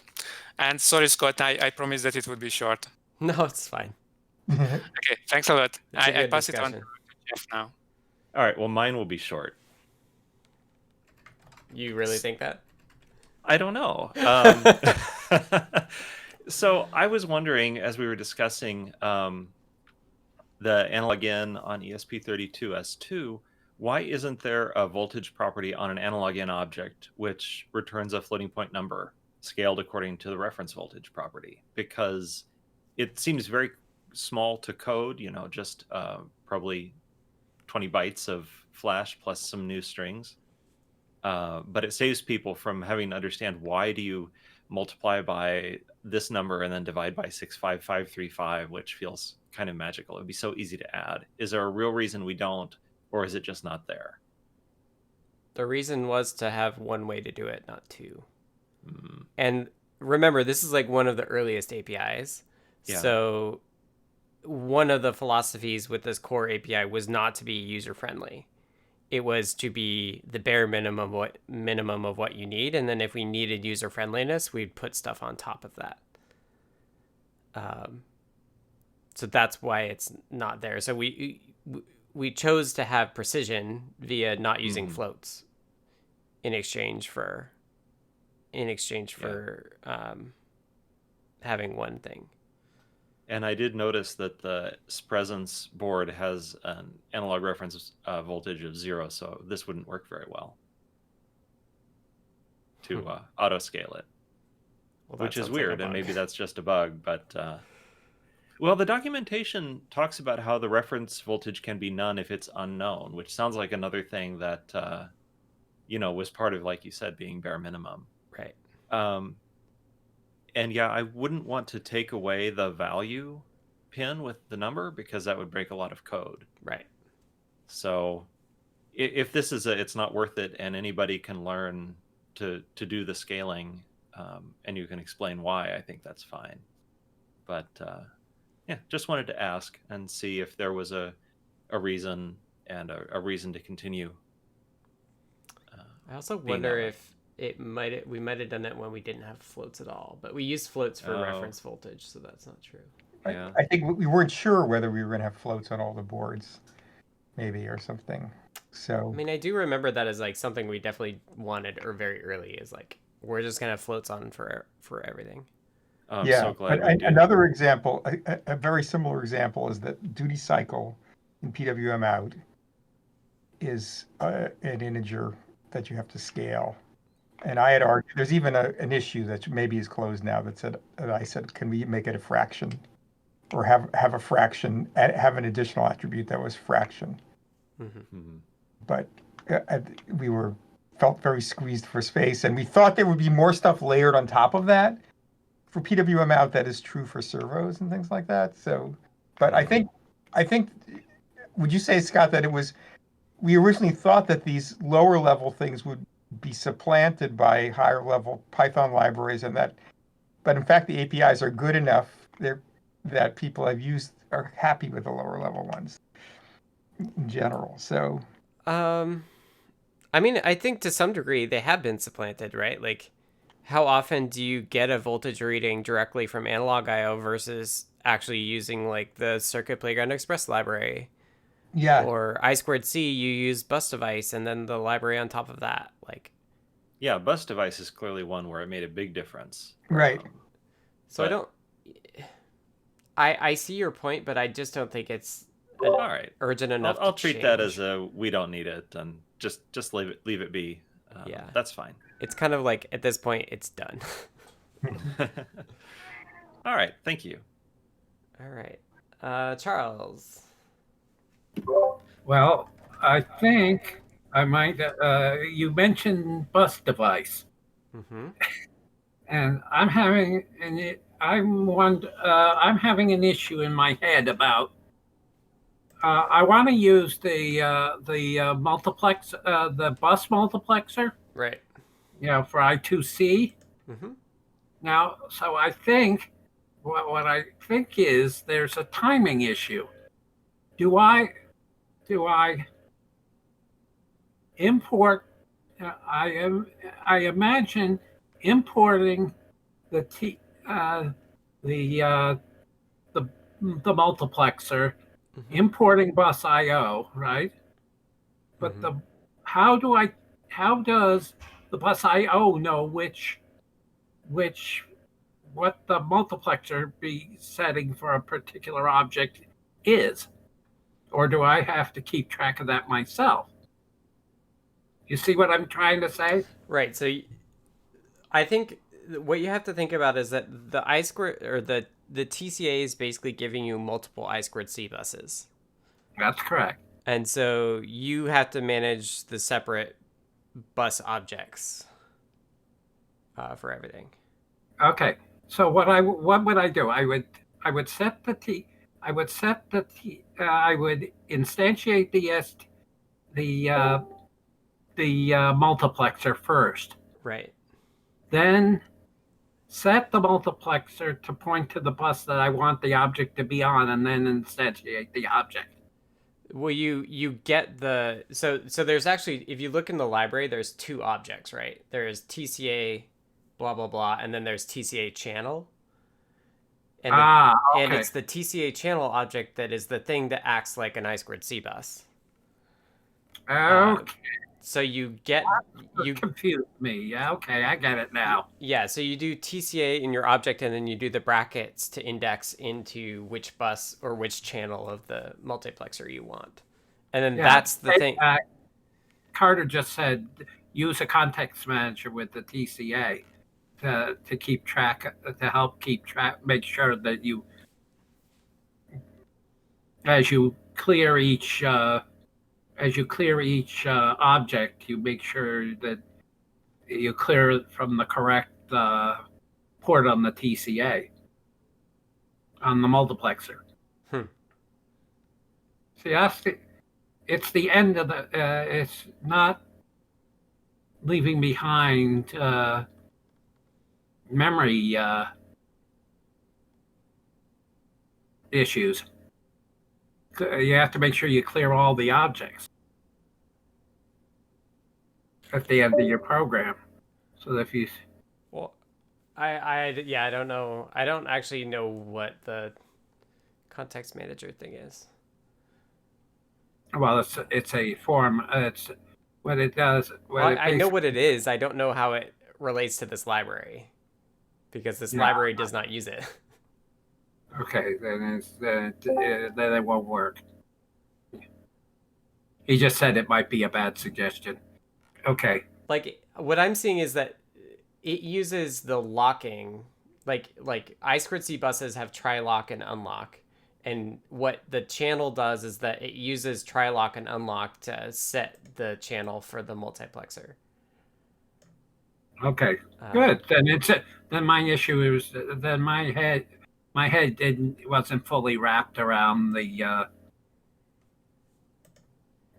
And sorry, Scott, I promised that it would be short. No, it's fine. Okay, thanks a lot. I pass it on to Jeff now. All right, well, mine will be short. You really think that? I don't know. So I was wondering, as we were discussing the analog in on ESP32S2, why isn't there a voltage property on an analog in object which returns a floating point number scaled according to the reference voltage property? Because it seems very small to code, just probably 20 bytes of flash plus some new strings. But it saves people from having to understand, why do you multiply by this number and then divide by 65535, which feels kind of magical. It'd be so easy to add. Is there a real reason we don't? Or is it just not there? The reason was to have one way to do it, not two. And remember, this is like one of the earliest APIs. Yeah. So one of the philosophies with this core API was not to be user-friendly. It was to be the bare minimum of what you need. And then if we needed user-friendliness, we'd put stuff on top of that. So that's why it's not there. So we chose to have precision via not using floats in exchange for having one thing. And I did notice that the presence board has an analog reference voltage of 0, so this wouldn't work very well to auto scale it, which is weird, and maybe that's just a bug. But well, the documentation talks about how the reference voltage can be none if it's unknown, which sounds like another thing that was part of, like you said, being bare minimum. Right. And yeah, I wouldn't want to take away the value pin with the number, because that would break a lot of code. Right. So if this is it's not worth it, and anybody can learn to do the scaling, and you can explain why, I think that's fine. But yeah, just wanted to ask and see if there was a reason, and a reason to continue. I also wonder if we might have done that when we didn't have floats at all, but we used floats for reference voltage, so that's not true. Yeah. I think we weren't sure whether we were going to have floats on all the boards, maybe, or something. So I mean, I do remember that as like something we definitely wanted, or very early, is like we're just gonna have floats on for everything. Oh, I'm yeah, so glad but we do. another example, a very similar example, is that duty cycle in PWM out is an integer that you have to scale. And I had argued, there's even an issue that maybe is closed now that I said, can we make it a fraction, or have a fraction, have an additional attribute that was fraction? Mhm. But we felt very squeezed for space, and we thought there would be more stuff layered on top of that for PWM out that is true for servos and things like that. So, but I think, would you say, Scott, that we originally thought that these lower level things would be supplanted by higher level Python libraries, but in fact the APIs are good enough that people are happy with the lower level ones in general. So, I mean, I think to some degree they have been supplanted, right? Like, how often do you get a voltage reading directly from analog I/O versus actually using like the Circuit Playground Express library? yeah. Or I2C, you use bus device and then the library on top of that. Like, Yeah, bus device is clearly one where it made a big difference. Right. So I see your point, but I just don't think it's all right, urgent enough. I'll treat that as we don't need it, and just leave it be. Yeah, that's fine. It's kind of like at this point it's done. All right, thank you. All right, Charles. Well, I think I might. You mentioned bus device, and I'm having I'm having an issue in my head about. I want to use the multiplex, the bus multiplexer, right? For I2C. Now, so I think what I think is there's a timing issue. Do I import? I imagine importing the multiplexer, importing bus I/O, right? But how does the bus I/O know what the multiplexer be setting for a particular object is? Or do I have to keep track of that myself? You see what I'm trying to say? Right. So I think what you have to think about is that the I squared or the TCA is basically giving you multiple I2C buses. That's correct. And so you have to manage the separate bus objects for everything. Okay. So what would I do? I would instantiate the multiplexer first. Right. Then set the multiplexer to point to the bus that I want the object to be on, and then instantiate the object. Well, you get so there's actually, if you look in the library, there's two objects, right? There's TCA blah blah blah, and then there's TCA channel. And and it's the TCA channel object that is the thing that acts like an I2C bus. Okay. So you confused me. Yeah, okay, I get it now. Yeah, so you do TCA in your object, and then you do the brackets to index into which bus or which channel of the multiplexer you want. And then that's the thing. Carter just said use a context manager with the TCA to keep track, to help keep track, make sure that as you clear each object, you make sure that you clear it from the correct port on the TCA, on the multiplexer. See, it's the end of it's not leaving behind memory issues. You have to make sure you clear all the objects at the end of your program. So if you, Well, I don't know. I don't actually know what the context manager thing is. well, it's a form. It's what it does. Well, What it I know what basically, it is. I don't know how it relates to this library because this yeah. library does not use it. Okay, then it won't work. He just said it might be a bad suggestion. Okay. Like what I'm seeing is that it uses the locking, like I2C buses have tri-lock and unlock, and what the channel does is that it uses tri-lock and unlock to set the channel for the multiplexer. Okay. Good. Then my issue is then my head wasn't fully wrapped around the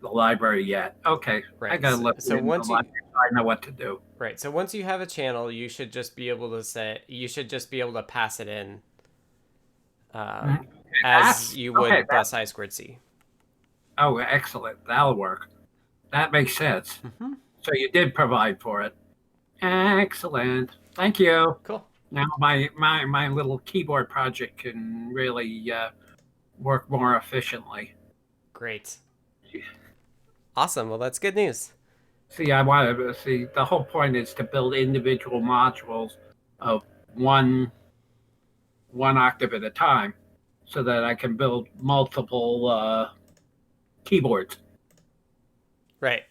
library yet. Okay. I Right. gotta look So into the once you library so I know what to do. right, so once you have a channel, you should just be able to pass it in as you would bus I2C. Oh, excellent. That'll work. That makes sense. Mm-hmm. So you did provide for it. Excellent. Thank you. Cool. Now my little keyboard project can really work more efficiently. Great. Awesome. Well, that's good news. See, I want to see the whole point is to build individual modules of one octave at a time, so that I can build multiple keyboards. Right.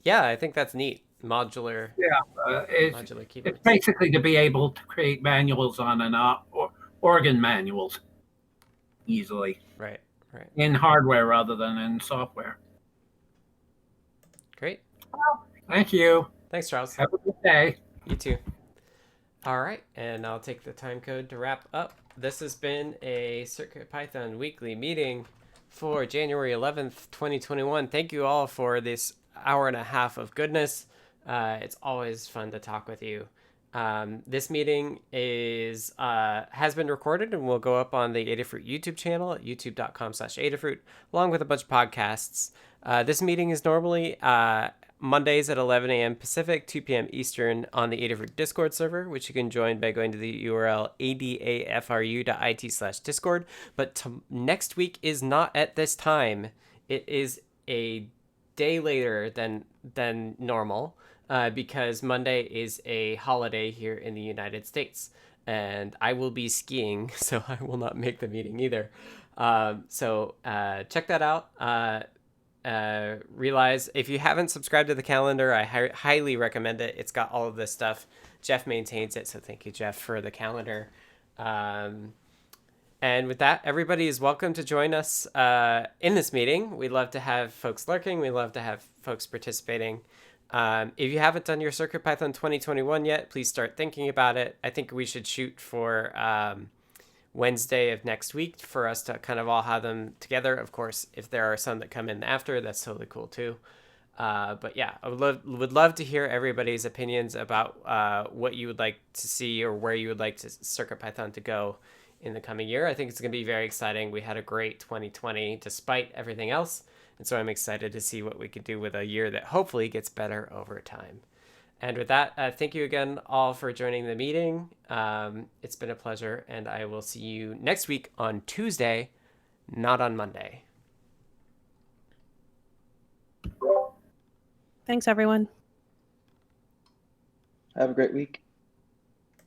Yeah, I think that's neat. Modular It's keyboards. basically to be able to create manuals on an or organ manuals easily. Right. In hardware rather than in software. Great. Thank you. Thanks, Charles. Have a good day. You too. All right, and I'll take the time code to wrap up. This has been a CircuitPython weekly meeting for January 11th, 2021. Thank you all for this hour and a half of goodness. It's always fun to talk with you. This meeting has been recorded and will go up on the Adafruit YouTube channel at youtube.com/Adafruit, along with a bunch of podcasts. This meeting is normally Mondays at 11 a.m. Pacific, 2 p.m. Eastern on the Adafruit Discord server, which you can join by going to the URL adafru.it/discord. But next week is not at this time. It is a day later than normal. Because Monday is a holiday here in the United States, and I will be skiing, so I will not make the meeting either. So check that out. Realize if you haven't subscribed to the calendar, I highly recommend it. It's got all of this stuff. Jeff maintains it, so thank you, Jeff, for the calendar. And with that, everybody is welcome to join us in this meeting. We love to have folks lurking. We love to have folks participating. If you haven't done your CircuitPython 2021 yet, please start thinking about it. I think we should shoot for Wednesday of next week for us to kind of all have them together. Of course, if there are some that come in after, that's totally cool too. But yeah, I would love to hear everybody's opinions about what you would like to see or where you would like to CircuitPython to go in the coming year. I think it's going to be very exciting. We had a great 2020 despite everything else. And so I'm excited to see what we could do with a year that hopefully gets better over time. And with that, thank you again all for joining the meeting. It's been a pleasure, and I will see you next week on Tuesday, not on Monday. Thanks, everyone. Have a great week.